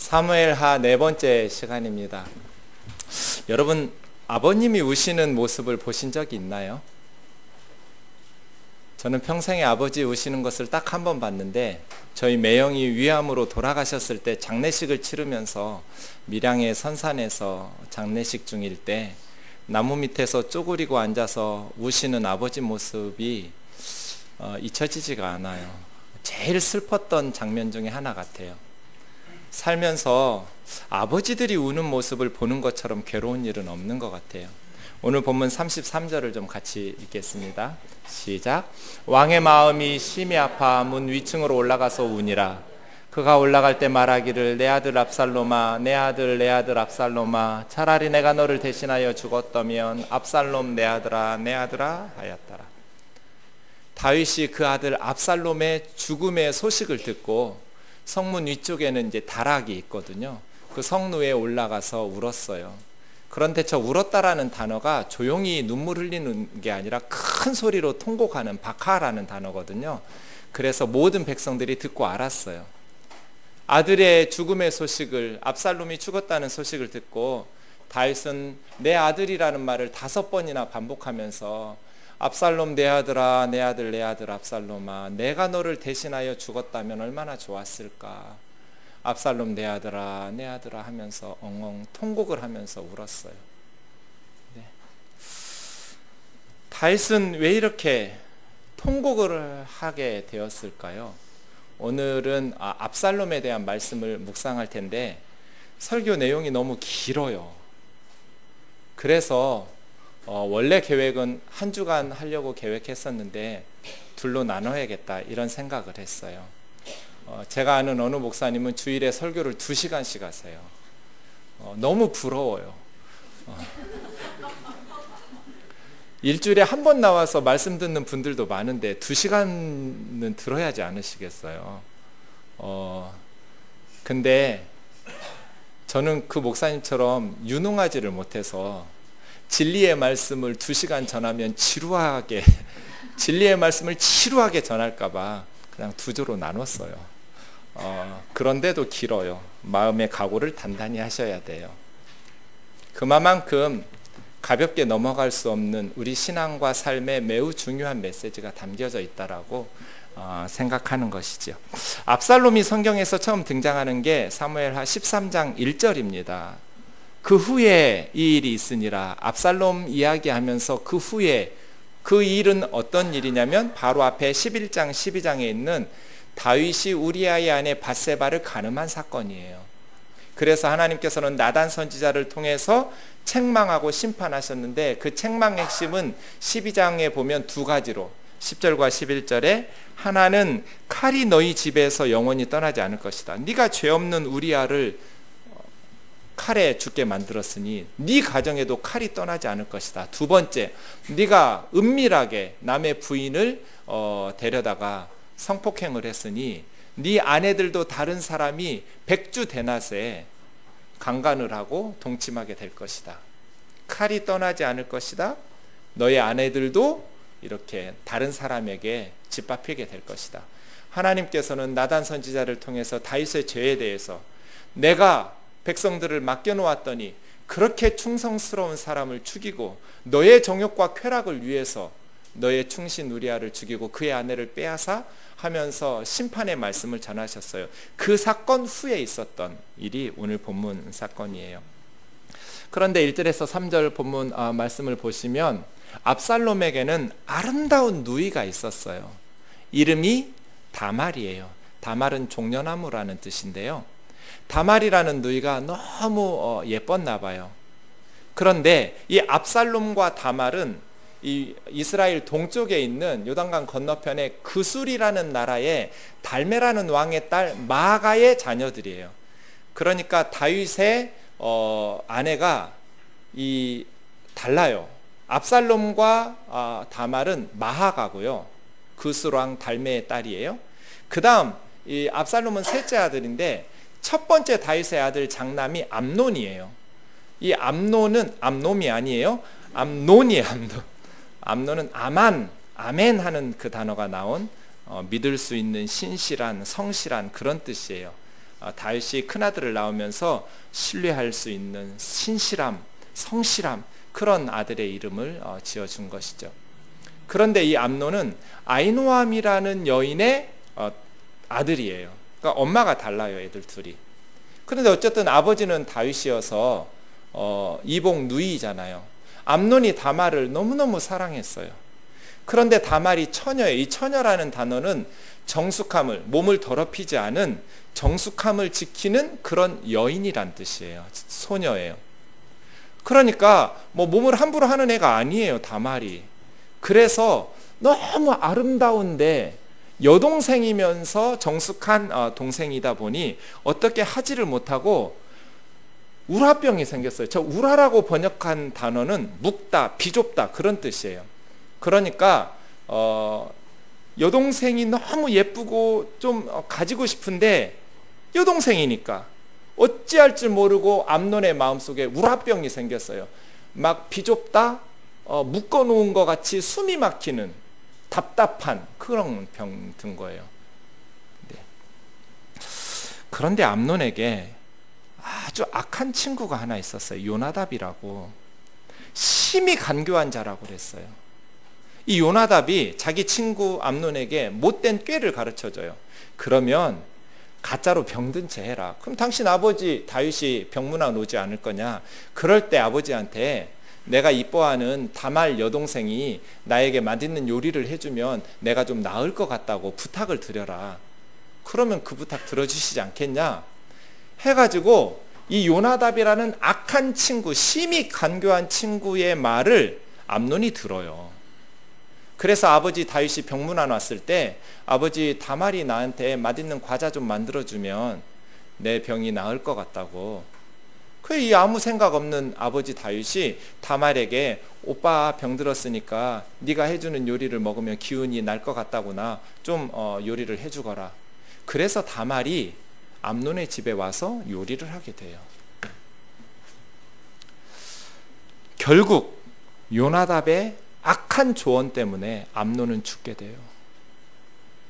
사무엘하 네 번째 시간입니다. 여러분, 아버님이 우시는 모습을 보신 적이 있나요? 저는 평생에 아버지 우시는 것을 딱 한 번 봤는데, 저희 매형이 위암으로 돌아가셨을 때 장례식을 치르면서 밀양의 선산에서 장례식 중일 때 나무 밑에서 쪼그리고 앉아서 우시는 아버지 모습이 잊혀지지가 않아요. 제일 슬펐던 장면 중에 하나 같아요. 살면서 아버지들이 우는 모습을 보는 것처럼 괴로운 일은 없는 것 같아요. 오늘 본문 33절을 좀 같이 읽겠습니다. 시작. 왕의 마음이 심히 아파 문 위층으로 올라가서 우니라. 그가 올라갈 때 말하기를 내 아들 압살롬아, 내 아들 내 아들 압살롬아, 차라리 내가 너를 대신하여 죽었다면 압살롬 내 아들아 하였더라. 다윗이 그 아들 압살롬의 죽음의 소식을 듣고 성문 위쪽에는 이제 다락이 있거든요. 그 성루에 올라가서 울었어요. 그런데 저 울었다라는 단어가 조용히 눈물 흘리는 게 아니라 큰 소리로 통곡하는 바카라는 단어거든요. 그래서 모든 백성들이 듣고 알았어요. 아들의 죽음의 소식을, 압살롬이 죽었다는 소식을 듣고 다윗은 내 아들이라는 말을 5번이나 반복하면서 압살롬 내 아들아, 내 아들 내 아들 압살롬아, 내가 너를 대신하여 죽었다면 얼마나 좋았을까. 압살롬 내 아들아 하면서 엉엉 통곡을 하면서 울었어요. 네. 다윗은 왜 이렇게 통곡을 하게 되었을까요? 오늘은 압살롬에 대한 말씀을 묵상할 텐데 설교 내용이 너무 길어요. 그래서 원래 계획은 한 주간 하려고 계획했었는데 둘로 나눠야겠다 이런 생각을 했어요. 제가 아는 어느 목사님은 주일에 설교를 2시간씩 하세요. 너무 부러워요. 일주일에 한 번 나와서 말씀 듣는 분들도 많은데 2시간은 들어야 하지 않으시겠어요? 근데 저는 그 목사님처럼 유능하지를 못해서 진리의 말씀을 2시간 전하면 진리의 말씀을 지루하게 전할까봐 그냥 2조로 나눴어요. 그런데도 길어요. 마음의 각오를 단단히 하셔야 돼요. 그만큼 가볍게 넘어갈 수 없는 우리 신앙과 삶에 매우 중요한 메시지가 담겨져 있다라고 생각하는 것이죠. 압살롬이 성경에서 처음 등장하는 게 사무엘하 13장 1절입니다. 그 후에 이 일이 있으니라. 압살롬 이야기하면서 그 후에 그 일은 어떤 일이냐면 바로 앞에 11장 12장에 있는 다윗이 우리아의 아내 밧세바를 간음한 사건이에요. 그래서 하나님께서는 나단 선지자를 통해서 책망하고 심판하셨는데 그 책망의 핵심은 12장에 보면 2가지로 10절과 11절에 하나는 칼이 너희 집에서 영원히 떠나지 않을 것이다. 네가 죄 없는 우리아를 칼에 죽게 만들었으니 네 가정에도 칼이 떠나지 않을 것이다. 2번째, 네가 은밀하게 남의 부인을 데려다가 성폭행을 했으니 네 아내들도 다른 사람이 백주대낮에 강간을 하고 동침하게 될 것이다. 칼이 떠나지 않을 것이다. 너의 아내들도 이렇게 다른 사람에게 짓밟히게 될 것이다. 하나님께서는 나단 선지자를 통해서 다윗의 죄에 대해서 내가 백성들을 맡겨놓았더니 그렇게 충성스러운 사람을 죽이고 너의 정욕과 쾌락을 위해서 너의 충신 우리아를 죽이고 그의 아내를 빼앗아 하면서 심판의 말씀을 전하셨어요. 그 사건 후에 있었던 일이 오늘 본문 사건이에요. 그런데 1절에서 3절 본문 말씀을 보시면 압살롬에게는 아름다운 누이가 있었어요. 이름이 다말이에요. 다말은 종려나무라는 뜻인데요. 다말이라는 누이가 너무 예뻤나 봐요. 그런데 이 압살롬과 다말은 이 이스라엘 동쪽에 있는 요단강 건너편에 그술이라는 나라의 달메라는 왕의 딸 마아가의 자녀들이에요. 그러니까 다윗의 아내가 달라요. 압살롬과 다말은 마아가고요. 그술 왕 달메의 딸이에요. 그 다음 이 압살롬은 셋째 아들인데 첫 번째 다윗의 아들 장남이 암논이에요. 이 암논은 암놈이 아니에요. 암논이에요. 암논은 아멘 하는 그 단어가 나온 믿을 수 있는 신실한 성실한 그런 뜻이에요. 다윗이 큰아들을 낳으면서 신뢰할 수 있는 신실함, 성실함, 그런 아들의 이름을 지어준 것이죠. 그런데 이 암논은 아히노암이라는 여인의 아들이에요. 그러니까 엄마가 달라요, 애들 둘이. 그런데 어쨌든 아버지는 다윗이어서 이복 누이잖아요. 암논이 다말을 너무너무 사랑했어요. 그런데 다말이 처녀예요. 이 처녀라는 단어는 정숙함을, 몸을 더럽히지 않은 정숙함을 지키는 그런 여인이란 뜻이에요. 소녀예요. 그러니까 뭐 몸을 함부로 하는 애가 아니에요, 다말이. 그래서 너무 아름다운데 여동생이면서 정숙한 동생이다 보니 어떻게 하지를 못하고 우라병이 생겼어요. 저 우라라고 번역한 단어는 묵다, 비좁다, 그런 뜻이에요. 그러니까 여동생이 너무 예쁘고 좀 가지고 싶은데 여동생이니까 어찌할 줄 모르고 암논의 마음속에 우라병이 생겼어요. 막 비좁다, 묶어놓은 것 같이 숨이 막히는 답답한 그런 병 든 거예요. 네. 그런데 암논에게 아주 악한 친구가 하나 있었어요. 요나답이라고. 심히 간교한 자라고 그랬어요. 이 요나답이 자기 친구 암논에게 못된 꾀를 가르쳐줘요. 그러면 가짜로 병든 채 해라. 그럼 당신 아버지 다윗이 병문안 오지 않을 거냐. 그럴 때 아버지한테 내가 이뻐하는 다말 여동생이 나에게 맛있는 요리를 해주면 내가 좀 나을 것 같다고 부탁을 드려라. 그러면 그 부탁 들어주시지 않겠냐 해가지고 이 요나답이라는 악한 친구, 심히 간교한 친구의 말을 암논이 들어요. 그래서 아버지 다윗이 병문안 왔을 때 아버지 다말이 나한테 맛있는 과자 좀 만들어주면 내 병이 나을 것 같다고. 이 아무 생각 없는 아버지 다윗이 다말에게 오빠 병들었으니까 네가 해주는 요리를 먹으면 기운이 날 것 같다구나. 좀 요리를 해주거라. 그래서 다말이 암논의 집에 와서 요리를 하게 돼요. 결국 요나답의 악한 조언 때문에 암논은 죽게 돼요.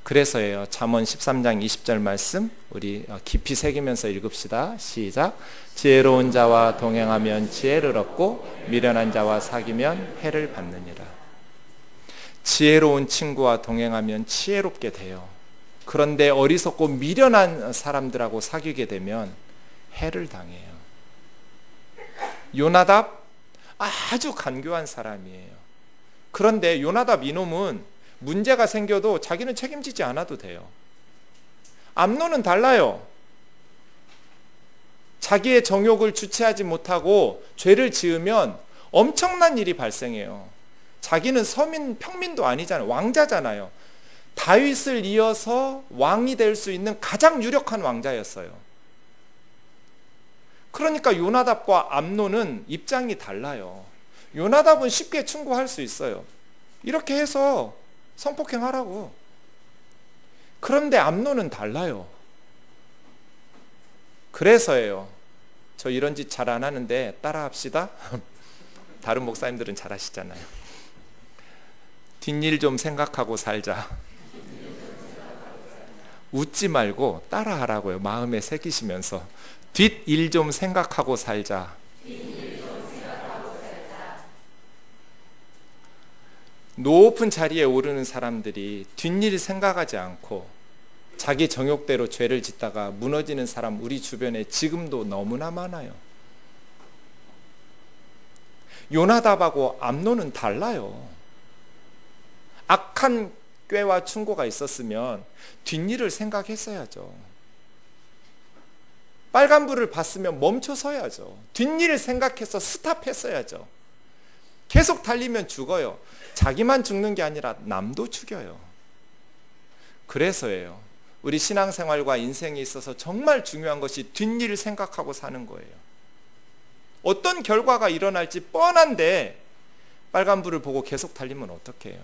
그래서예요. 잠언 13장 20절 말씀 우리 깊이 새기면서 읽읍시다. 시작. 지혜로운 자와 동행하면 지혜를 얻고 미련한 자와 사귀면 해를 받느니라. 지혜로운 친구와 동행하면 지혜롭게 돼요. 그런데 어리석고 미련한 사람들하고 사귀게 되면 해를 당해요. 요나답 아주 간교한 사람이에요. 그런데 요나답 이놈은 문제가 생겨도 자기는 책임지지 않아도 돼요. 암논은 달라요. 자기의 정욕을 주체하지 못하고 죄를 지으면 엄청난 일이 발생해요. 자기는 서민, 평민도 아니잖아요. 왕자잖아요. 다윗을 이어서 왕이 될 수 있는 가장 유력한 왕자였어요. 그러니까 요나답과 암논은 입장이 달라요. 요나답은 쉽게 충고할 수 있어요. 이렇게 해서 성폭행하라고. 그런데 암논은 달라요. 그래서예요. 저 이런 짓 잘 안 하는데 따라합시다. 다른 목사님들은 잘 하시잖아요. 뒷일 좀 생각하고 살자. 웃지 말고 따라하라고요. 마음에 새기시면서 뒷일 좀 생각하고 살자. 높은 자리에 오르는 사람들이 뒷일 생각하지 않고 자기 정욕대로 죄를 짓다가 무너지는 사람 우리 주변에 지금도 너무나 많아요. 요나답하고 암논은 달라요. 악한 꾀와 충고가 있었으면 뒷일을 생각했어야죠. 빨간불을 봤으면 멈춰서야죠. 뒷일을 생각해서 스탑했어야죠. 계속 달리면 죽어요. 자기만 죽는 게 아니라 남도 죽여요. 그래서예요. 우리 신앙생활과 인생에 있어서 정말 중요한 것이 뒷일을 생각하고 사는 거예요. 어떤 결과가 일어날지 뻔한데 빨간불을 보고 계속 달리면 어떡해요?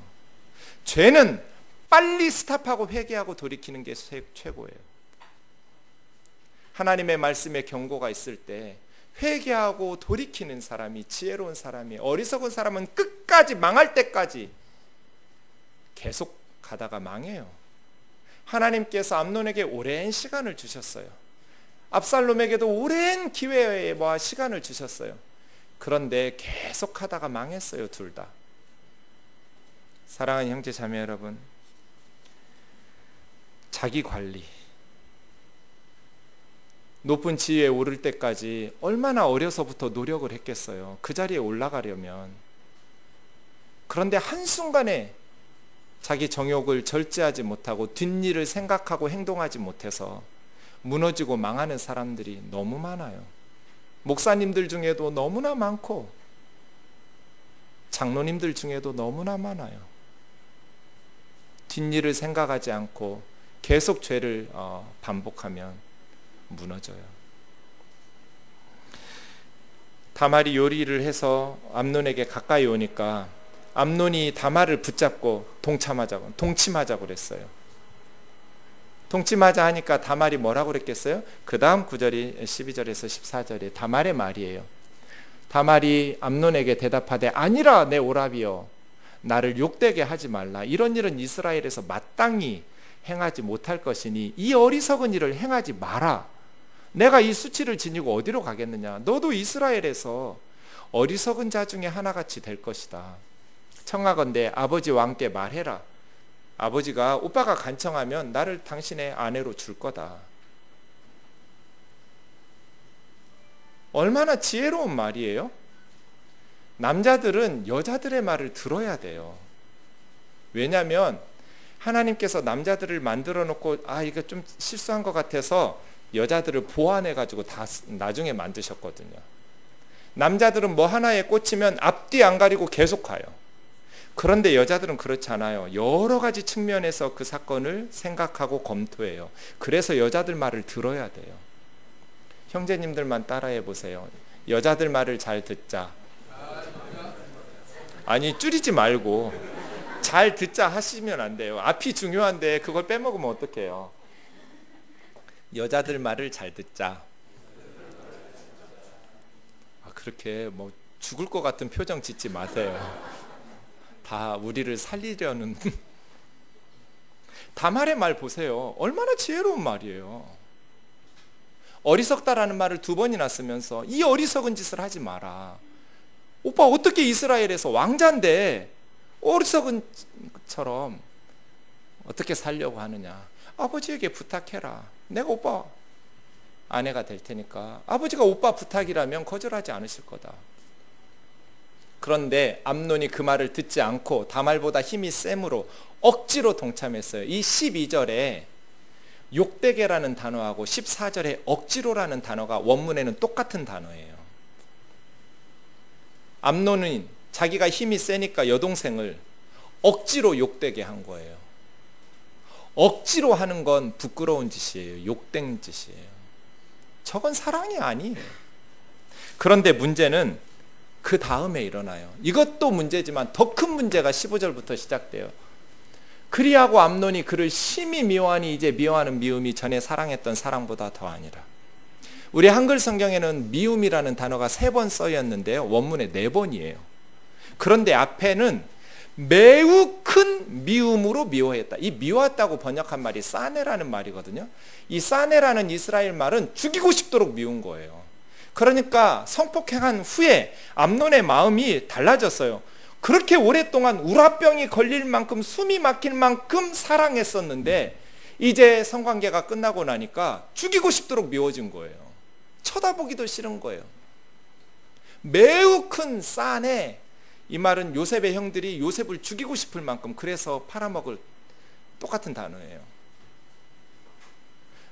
죄는 빨리 스탑하고 회개하고 돌이키는 게 최고예요. 하나님의 말씀에 경고가 있을 때 회개하고 돌이키는 사람이 지혜로운 사람이, 어리석은 사람은 끝까지 망할 때까지 계속 가다가 망해요. 하나님께서 암논에게 오랜 시간을 주셨어요. 압살롬에게도 오랜 기회와 시간을 주셨어요. 그런데 계속 하다가 망했어요, 둘 다. 사랑하는 형제 자매 여러분, 자기 관리, 높은 지위에 오를 때까지 얼마나 어려서부터 노력을 했겠어요, 그 자리에 올라가려면. 그런데 한순간에 자기 정욕을 절제하지 못하고 뒷일을 생각하고 행동하지 못해서 무너지고 망하는 사람들이 너무 많아요. 목사님들 중에도 너무나 많고 장로님들 중에도 너무나 많아요. 뒷일을 생각하지 않고 계속 죄를 반복하면 무너져요. 다말이 요리를 해서 암논에게 가까이 오니까 암논이 다말을 붙잡고 동침하자고 그랬어요. 동침하자 하니까 다말이 뭐라고 그랬겠어요? 그 다음 구절이 12절에서 14절에 다말의 말이에요. 다말이 암논에게 대답하되 아니라 내 오라비여, 나를 욕되게 하지 말라. 이런 일은 이스라엘에서 마땅히 행하지 못할 것이니 이 어리석은 일을 행하지 마라. 내가 이 수치를 지니고 어디로 가겠느냐. 너도 이스라엘에서 어리석은 자 중에 하나같이 될 것이다. 청하건대 아버지와 함께 말해라. 아버지가 오빠가 간청하면 나를 당신의 아내로 줄 거다. 얼마나 지혜로운 말이에요? 남자들은 여자들의 말을 들어야 돼요. 왜냐하면 하나님께서 남자들을 만들어 놓고 이거 좀 실수한 것 같아서 여자들을 보완해 가지고 다 나중에 만드셨거든요. 남자들은 뭐 하나에 꽂히면 앞뒤 안 가리고 계속 가요. 그런데 여자들은 그렇지 않아요. 여러 가지 측면에서 그 사건을 생각하고 검토해요. 그래서 여자들 말을 들어야 돼요. 형제님들만 따라해 보세요. 여자들 말을 잘 듣자. 아니, 줄이지 말고 잘 듣자 하시면 안 돼요. 앞이 중요한데 그걸 빼먹으면 어떡해요. 여자들 말을 잘 듣자. 그렇게 뭐 죽을 것 같은 표정 짓지 마세요. 다 우리를 살리려는. 다말의 말 보세요. 얼마나 지혜로운 말이에요. 어리석다라는 말을 2번이나 쓰면서 이 어리석은 짓을 하지 마라. 오빠 어떻게 이스라엘에서 왕자인데 어리석은 것처럼 어떻게 살려고 하느냐. 아버지에게 부탁해라. 내가 오빠 아내가 될 테니까 아버지가 오빠 부탁이라면 거절하지 않으실 거다. 그런데 암논이 그 말을 듣지 않고 다말보다 힘이 셈으로 억지로 동참했어요. 이 12절에 욕되게라는 단어하고 14절에 억지로라는 단어가 원문에는 똑같은 단어예요. 암논은 자기가 힘이 세니까 여동생을 억지로 욕되게 한 거예요. 억지로 하는 건 부끄러운 짓이에요. 욕된 짓이에요. 저건 사랑이 아니에요. 그런데 문제는 그 다음에 일어나요. 이것도 문제지만 더 큰 문제가 15절부터 시작돼요. 그리하고 암논이 그를 심히 미워하니 이제 미워하는 미움이 전에 사랑했던 사랑보다 더하니라. 우리 한글 성경에는 미움이라는 단어가 3번 써있는데요. 원문에 4번이에요. 그런데 앞에는 매우 큰 미움으로 미워했다. 이 미웠다고 번역한 말이 싸네라는 말이거든요. 이 싸네라는 이스라엘 말은 죽이고 싶도록 미운 거예요. 그러니까 성폭행한 후에 암논의 마음이 달라졌어요. 그렇게 오랫동안 우라병이 걸릴 만큼 숨이 막힐 만큼 사랑했었는데 이제 성관계가 끝나고 나니까 죽이고 싶도록 미워진 거예요. 쳐다보기도 싫은 거예요. 매우 큰 싸네. 이 말은 요셉의 형들이 요셉을 죽이고 싶을 만큼 그래서 팔아먹을 똑같은 단어예요.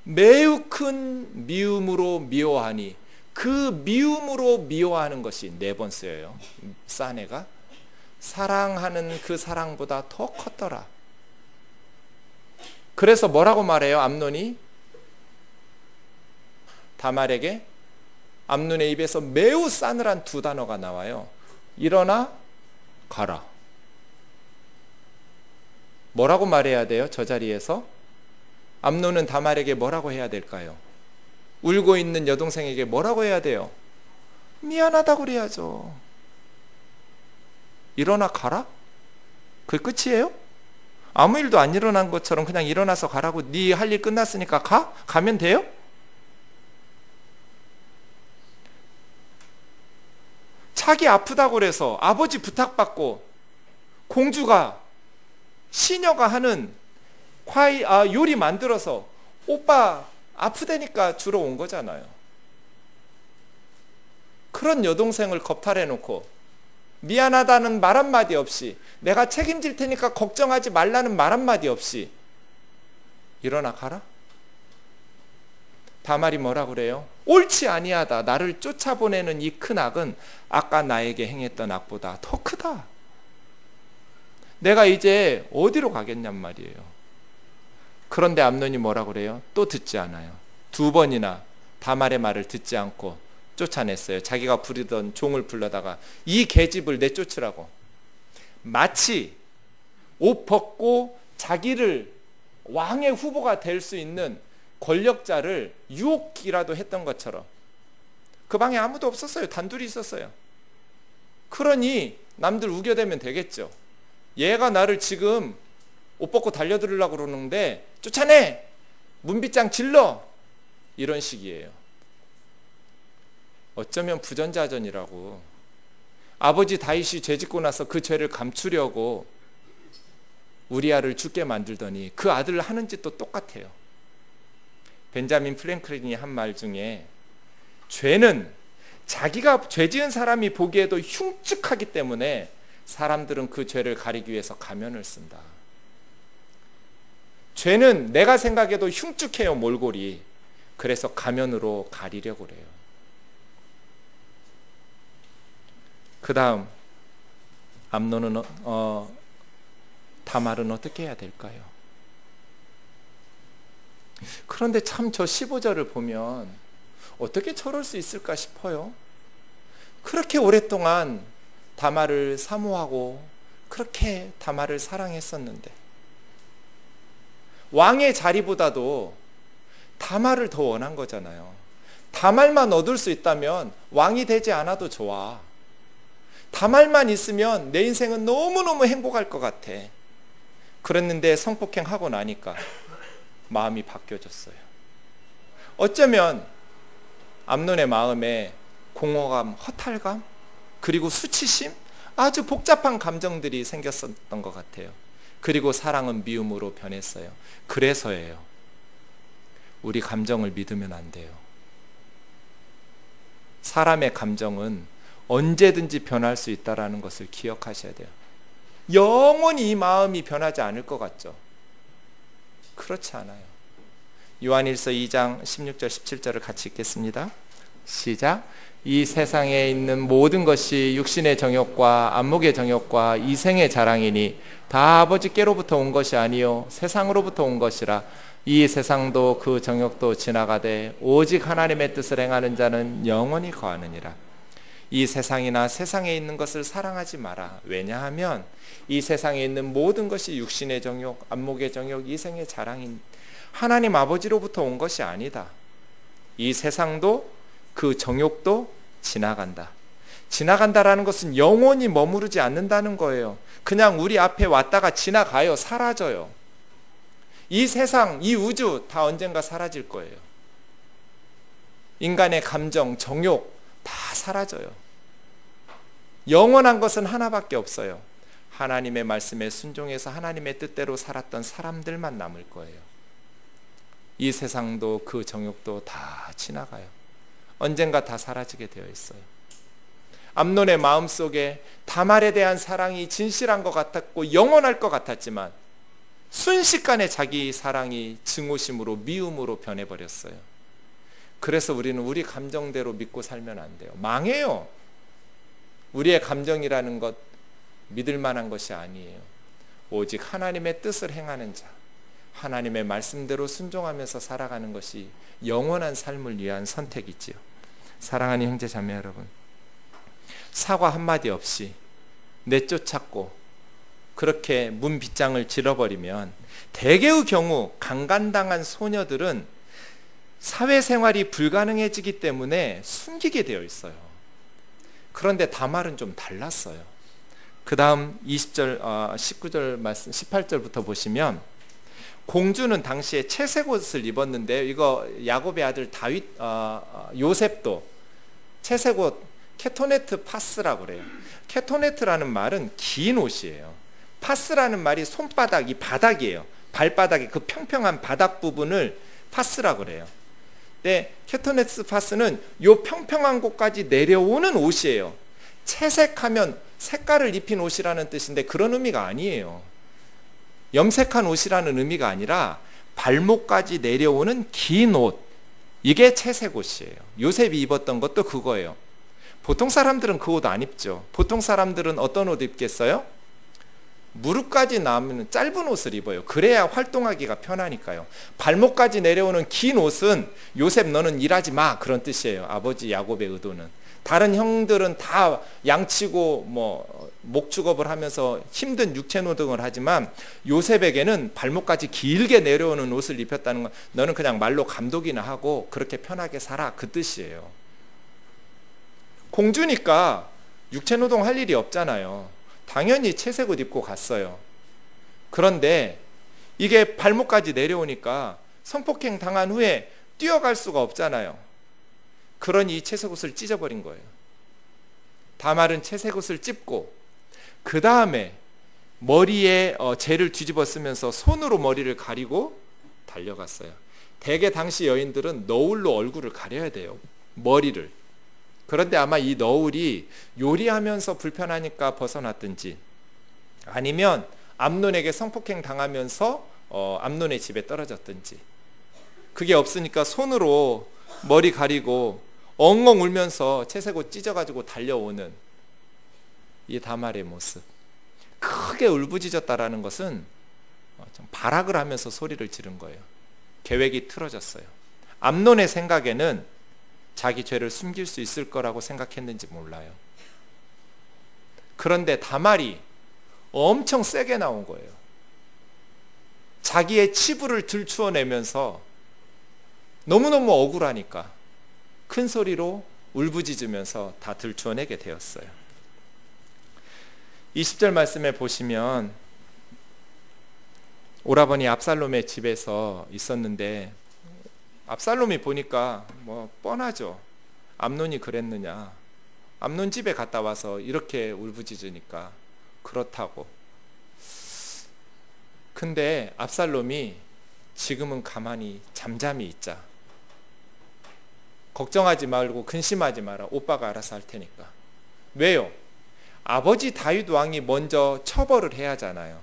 매우 큰 미움으로 미워하니 그 미움으로 미워하는 것이 4번 쓰여요. 싸네가 사랑하는 그 사랑보다 더 컸더라. 그래서 뭐라고 말해요? 암논이 다말에게 암논의 입에서 매우 싸늘한 2 단어가 나와요. 일어나 가라. 뭐라고 말해야 돼요? 저 자리에서 암논은 다말에게 뭐라고 해야 될까요? 울고 있는 여동생에게 뭐라고 해야 돼요? 미안하다고 그래야죠. 일어나 가라? 그게 끝이에요? 아무 일도 안 일어난 것처럼 그냥 일어나서 가라고. 네 할 일 끝났으니까 가면 돼요? 자기 아프다고 그래서 아버지 부탁받고 공주가 시녀가 하는 요리 만들어서 오빠 아프다니까 주러 온 거잖아요. 그런 여동생을 겁탈해놓고 미안하다는 말 한마디 없이, 내가 책임질 테니까 걱정하지 말라는 말 한마디 없이 일어나 가라? 다말이 뭐라 그래요? 옳지 아니하다. 나를 쫓아보내는 이 큰 악은 아까 나에게 행했던 악보다 더 크다. 내가 이제 어디로 가겠냔 말이에요. 그런데 암논이 뭐라 그래요? 또 듣지 않아요. 2번이나 다말의 말을 듣지 않고 쫓아냈어요. 자기가 부르던 종을 불러다가 이 계집을 내쫓으라고. 마치 옷 벗고 자기를 왕의 후보가 될 수 있는 권력자를 유혹이라도 했던 것처럼. 그 방에 아무도 없었어요. 단둘이 있었어요. 그러니 남들 우겨대면 되겠죠. 얘가 나를 지금 옷 벗고 달려들으려고 그러는데 쫓아내! 문빗장 질러! 이런 식이에요. 어쩌면 부전자전이라고. 아버지 다윗이 죄짓고 나서 그 죄를 감추려고 우리아를 죽게 만들더니 그 아들 하는 짓도 똑같아요. 벤자민 프랭클린이 한 말 중에 죄는 자기가 죄 지은 사람이 보기에도 흉측하기 때문에 사람들은 그 죄를 가리기 위해서 가면을 쓴다. 죄는 내가 생각해도 흉측해요, 몰골이. 그래서 가면으로 가리려고 그래요. 그 다음 암논은 다말은 어떻게 해야 될까요? 그런데 참 저 15절을 보면 어떻게 저럴 수 있을까 싶어요. 그렇게 오랫동안 다말을 사모하고 그렇게 다말을 사랑했었는데 왕의 자리보다도 다말을 더 원한 거잖아요. 다말만 얻을 수 있다면 왕이 되지 않아도 좋아. 다말만 있으면 내 인생은 너무너무 행복할 것 같아. 그랬는데 성폭행하고 나니까 마음이 바뀌어졌어요. 어쩌면 암논의 마음에 공허감, 허탈감, 그리고 수치심, 아주 복잡한 감정들이 생겼었던 것 같아요. 그리고 사랑은 미움으로 변했어요. 그래서예요. 우리 감정을 믿으면 안 돼요. 사람의 감정은 언제든지 변할 수 있다는 것을 기억하셔야 돼요. 영원히 이 마음이 변하지 않을 것 같죠? 그렇지 않아요. 요한일서 2장 16절 17절을 같이 읽겠습니다. 시작. 이 세상에 있는 모든 것이 육신의 정욕과 안목의 정욕과 이생의 자랑이니 다 아버지께로부터 온 것이 아니요 세상으로부터 온 것이라. 이 세상도 그 정욕도 지나가되 오직 하나님의 뜻을 행하는 자는 영원히 거하느니라. 이 세상이나 세상에 있는 것을 사랑하지 마라. 왜냐하면 이 세상에 있는 모든 것이 육신의 정욕, 안목의 정욕, 이생의 자랑인 하나님 아버지로부터 온 것이 아니다. 이 세상도 그 정욕도 지나간다. 지나간다라는 것은 영원히 머무르지 않는다는 거예요. 그냥 우리 앞에 왔다가 지나가요. 사라져요. 이 세상, 이 우주 다 언젠가 사라질 거예요. 인간의 감정, 정욕 다 사라져요. 영원한 것은 하나밖에 없어요. 하나님의 말씀에 순종해서 하나님의 뜻대로 살았던 사람들만 남을 거예요. 이 세상도 그 정욕도 다 지나가요. 언젠가 다 사라지게 되어 있어요. 암논의 마음속에 다말에 대한 사랑이 진실한 것 같았고 영원할 것 같았지만 순식간에 자기 사랑이 증오심으로 미움으로 변해버렸어요. 그래서 우리는 우리 감정대로 믿고 살면 안 돼요. 망해요. 우리의 감정이라는 것 믿을 만한 것이 아니에요. 오직 하나님의 뜻을 행하는 자, 하나님의 말씀대로 순종하면서 살아가는 것이 영원한 삶을 위한 선택이지요. 사랑하는 형제 자매 여러분, 사과 한마디 없이 내쫓았고 그렇게 문빗장을 질러버리면 대개의 경우 강간당한 소녀들은 사회생활이 불가능해지기 때문에 숨기게 되어 있어요. 그런데 다말은 좀 달랐어요. 그 다음 20절, 19절 말씀, 18절부터 보시면 공주는 당시에 채색 옷을 입었는데 이거 야곱의 아들 다윗, 요셉도 채색 옷 케토네트 파스라고 그래요. 케토네트라는 말은 긴 옷이에요. 파스라는 말이 손바닥, 이 바닥이에요. 발바닥의 그 평평한 바닥 부분을 파스라고 그래요. 근데 케토네트 파스는 요 평평한 곳까지 내려오는 옷이에요. 채색하면 색깔을 입힌 옷이라는 뜻인데 그런 의미가 아니에요. 염색한 옷이라는 의미가 아니라 발목까지 내려오는 긴 옷, 이게 채색 옷이에요. 요셉이 입었던 것도 그거예요. 보통 사람들은 그 옷 안 입죠. 보통 사람들은 어떤 옷 입겠어요? 무릎까지 나오면 짧은 옷을 입어요. 그래야 활동하기가 편하니까요. 발목까지 내려오는 긴 옷은 요셉 너는 일하지 마, 그런 뜻이에요. 아버지 야곱의 의도는. 다른 형들은 다 양치고 목축업을 하면서 힘든 육체 노동을 하지만 요셉에게는 발목까지 길게 내려오는 옷을 입혔다는 건 너는 그냥 말로 감독이나 하고 그렇게 편하게 살아, 그 뜻이에요. 공주니까 육체 노동 할 일이 없잖아요. 당연히 채색 옷 입고 갔어요. 그런데 이게 발목까지 내려오니까 성폭행 당한 후에 뛰어갈 수가 없잖아요. 그러니 이 채색 옷을 찢어버린 거예요. 다말은 채색 옷을 찝고 그 다음에 머리에 재를 뒤집어 쓰면서 손으로 머리를 가리고 달려갔어요. 대개 당시 여인들은 너울로 얼굴을 가려야 돼요. 머리를. 그런데 아마 이 너울이 요리하면서 불편하니까 벗어났든지 아니면 암논에게 성폭행 당하면서 암논의 집에 떨어졌든지, 그게 없으니까 손으로 머리 가리고 엉엉 울면서 채색옷 찢어가지고 달려오는 이 다말의 모습, 크게 울부짖었다라는 것은 좀 발악을 하면서 소리를 지른 거예요. 계획이 틀어졌어요. 암논의 생각에는 자기 죄를 숨길 수 있을 거라고 생각했는지 몰라요. 그런데 다말이 엄청 세게 나온 거예요. 자기의 치부를 들추어내면서 너무너무 억울하니까 큰 소리로 울부짖으면서 다 들추어내게 되었어요. 20절 말씀에 보시면 오라버니 압살롬의 집에서 있었는데 압살롬이 보니까 뻔하죠. 암논이 그랬느냐. 암논 집에 갔다 와서 이렇게 울부짖으니까 그렇다고. 근데 압살롬이 지금은 가만히 잠잠히 있자. 걱정하지 말고 근심하지 마라. 오빠가 알아서 할 테니까. 왜요? 아버지 다윗 왕이 먼저 처벌을 해야 하잖아요.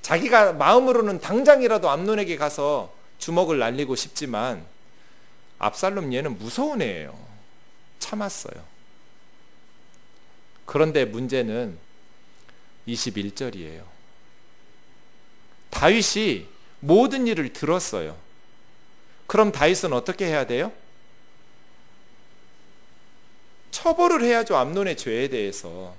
자기가 마음으로는 당장이라도 암논에게 가서 주먹을 날리고 싶지만 압살롬 얘는 무서운 애예요. 참았어요. 그런데 문제는 21절이에요. 다윗이 모든 일을 들었어요. 그럼 다윗은 어떻게 해야 돼요? 처벌을 해야죠. 암논의 죄에 대해서.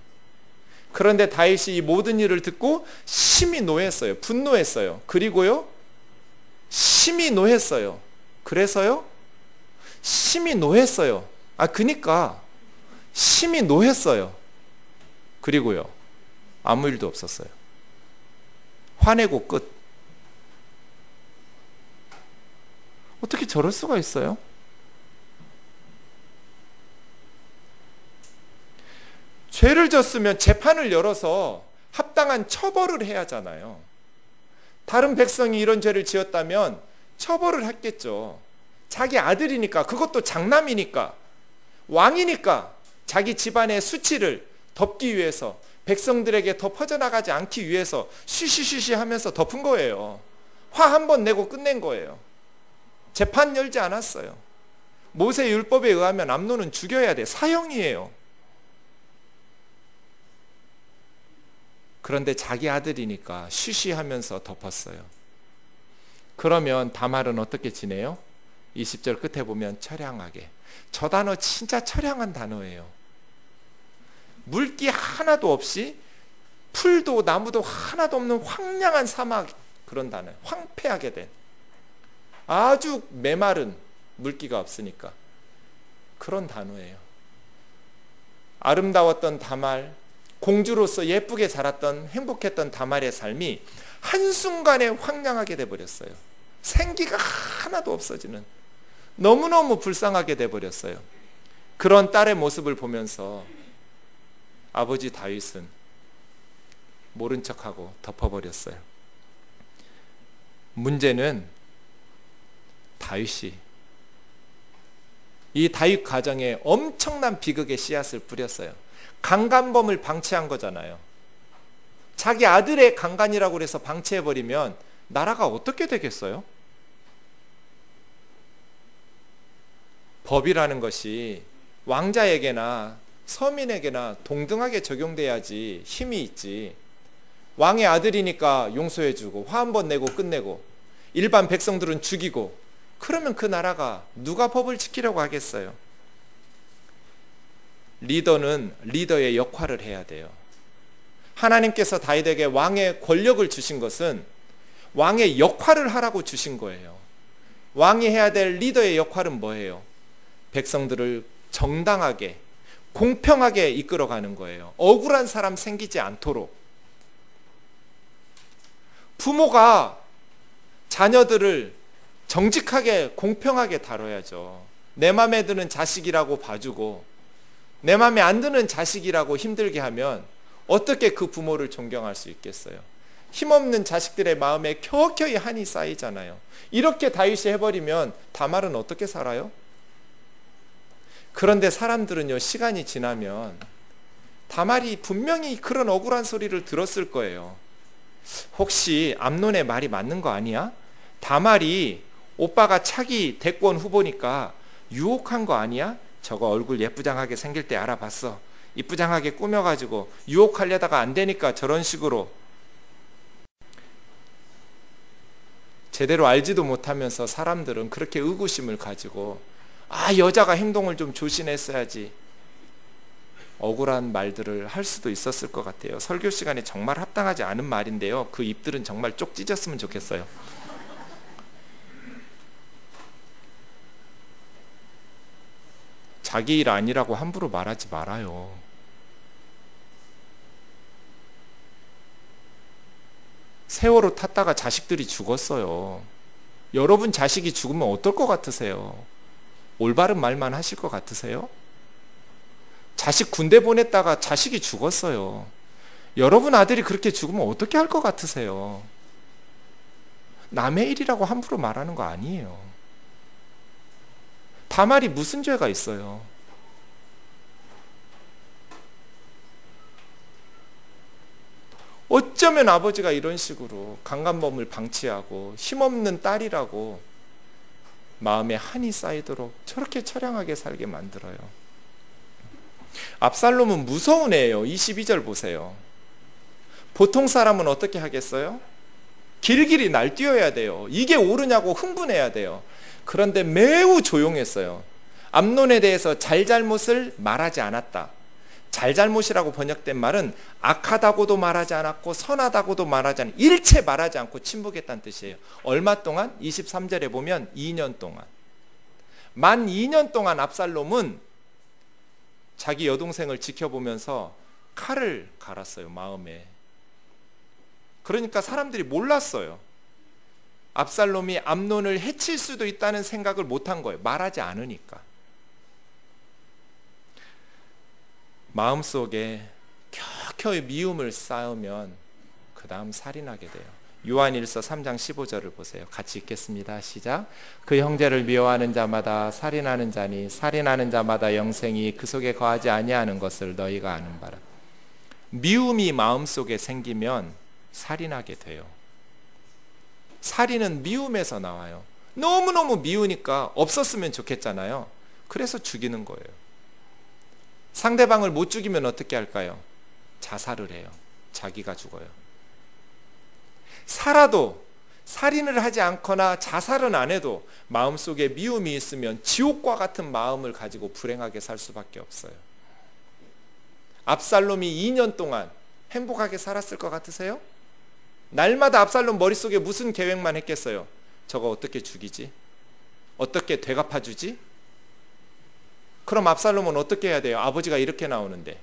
그런데 다윗이 이 모든 일을 듣고 심히 노했어요. 분노했어요. 그리고요, 심히 노했어요. 그래서요, 심히 노했어요. 그니까 심히 노했어요. 그리고요, 아무 일도 없었어요. 화내고 끝. 어떻게 저럴 수가 있어요? 죄를 졌으면 재판을 열어서 합당한 처벌을 해야 하잖아요. 다른 백성이 이런 죄를 지었다면 처벌을 했겠죠. 자기 아들이니까, 그것도 장남이니까, 왕이니까 자기 집안의 수치를 덮기 위해서, 백성들에게 더 퍼져나가지 않기 위해서 쉬쉬쉬쉬 하면서 덮은 거예요. 화 한 번 내고 끝낸 거예요. 재판 열지 않았어요. 모세 율법에 의하면 암논은 죽여야 돼. 사형이에요. 그런데 자기 아들이니까 쉬쉬하면서 덮었어요. 그러면 다말은 어떻게 지내요? 20절 끝에 보면 처량하게. 저 단어 진짜 처량한 단어예요. 물기 하나도 없이, 풀도 나무도 하나도 없는 황량한 사막, 그런 단어예요. 황폐하게 된, 아주 메마른, 물기가 없으니까 그런 단어예요. 아름다웠던 다말, 공주로서 예쁘게 자랐던 행복했던 다말의 삶이 한순간에 황량하게 돼버렸어요. 생기가 하나도 없어지는, 너무너무 불쌍하게 돼버렸어요. 그런 딸의 모습을 보면서 아버지 다윗은 모른 척하고 덮어버렸어요. 문제는 다윗이 이 다윗 가정에 엄청난 비극의 씨앗을 뿌렸어요. 강간범을 방치한 거잖아요. 자기 아들의 강간이라고 해서 방치해버리면 나라가 어떻게 되겠어요? 법이라는 것이 왕자에게나 서민에게나 동등하게 적용돼야지 힘이 있지. 왕의 아들이니까 용서해주고 화 한 번 내고 끝내고 일반 백성들은 죽이고, 그러면 그 나라가 누가 법을 지키려고 하겠어요? 리더는 리더의 역할을 해야 돼요. 하나님께서 다윗에게 왕의 권력을 주신 것은 왕의 역할을 하라고 주신 거예요. 왕이 해야 될 리더의 역할은 뭐예요? 백성들을 정당하게 공평하게 이끌어가는 거예요. 억울한 사람 생기지 않도록. 부모가 자녀들을 정직하게 공평하게 다뤄야죠. 내 맘에 드는 자식이라고 봐주고 내 맘에 안 드는 자식이라고 힘들게 하면 어떻게 그 부모를 존경할 수 있겠어요? 힘없는 자식들의 마음에 켜켜이 한이 쌓이잖아요. 이렇게 다윗이 해버리면 다말은 어떻게 살아요? 그런데 사람들은요, 시간이 지나면 다말이 분명히 그런 억울한 소리를 들었을 거예요. 혹시 암논의 말이 맞는 거 아니야? 다말이 오빠가 차기 대권 후보니까 유혹한 거 아니야? 저거 얼굴 예쁘장하게 생길 때 알아봤어. 이쁘장하게 꾸며가지고 유혹하려다가 안 되니까 저런 식으로. 제대로 알지도 못하면서 사람들은 그렇게 의구심을 가지고 여자가 행동을 좀 조심했어야지, 억울한 말들을 할 수도 있었을 것 같아요. 설교 시간에 정말 합당하지 않은 말인데요, 그 입들은 정말 쪽 찢었으면 좋겠어요. 자기 일 아니라고 함부로 말하지 말아요. 세월호 탔다가 자식들이 죽었어요. 여러분 자식이 죽으면 어떨 것 같으세요? 올바른 말만 하실 것 같으세요? 자식 군대 보냈다가 자식이 죽었어요. 여러분 아들이 그렇게 죽으면 어떻게 할 것 같으세요? 남의 일이라고 함부로 말하는 거 아니에요. 다말이 무슨 죄가 있어요? 어쩌면 아버지가 이런 식으로 강간범을 방치하고 힘없는 딸이라고 마음에 한이 쌓이도록 저렇게 처량하게 살게 만들어요. 압살롬은 무서운 애예요. 22절 보세요. 보통 사람은 어떻게 하겠어요? 길길이 날뛰어야 돼요. 이게 옳으냐고 흥분해야 돼요. 그런데 매우 조용했어요. 암논에 대해서 잘잘못을 말하지 않았다. 잘잘못이라고 번역된 말은 악하다고도 말하지 않았고 선하다고도 말하지 않고 일체 말하지 않고 침묵했다는 뜻이에요. 얼마 동안? 23절에 보면 2년 동안. 만 2년 동안 압살롬은 자기 여동생을 지켜보면서 칼을 갈았어요, 마음에. 그러니까 사람들이 몰랐어요. 압살롬이 암논을 해칠 수도 있다는 생각을 못한 거예요. 말하지 않으니까. 마음속에 켜켜이 미움을 쌓으면 그 다음 살인하게 돼요. 요한일서 3장 15절을 보세요. 같이 읽겠습니다. 시작. 그 형제를 미워하는 자마다 살인하는 자니 살인하는 자마다 영생이 그 속에 거하지 아니하는 것을 너희가 아는 바라. 미움이 마음속에 생기면 살인하게 돼요. 살인은 미움에서 나와요. 너무너무 미우니까 없었으면 좋겠잖아요. 그래서 죽이는 거예요. 상대방을 못 죽이면 어떻게 할까요? 자살을 해요. 자기가 죽어요. 살아도 살인을 하지 않거나 자살은 안 해도 마음속에 미움이 있으면 지옥과 같은 마음을 가지고 불행하게 살 수밖에 없어요. 압살롬이 2년 동안 행복하게 살았을 것 같으세요? 날마다 압살롬 머릿속에 무슨 계획만 했겠어요? 저거 어떻게 죽이지? 어떻게 되갚아주지? 그럼 압살롬은 어떻게 해야 돼요? 아버지가 이렇게 나오는데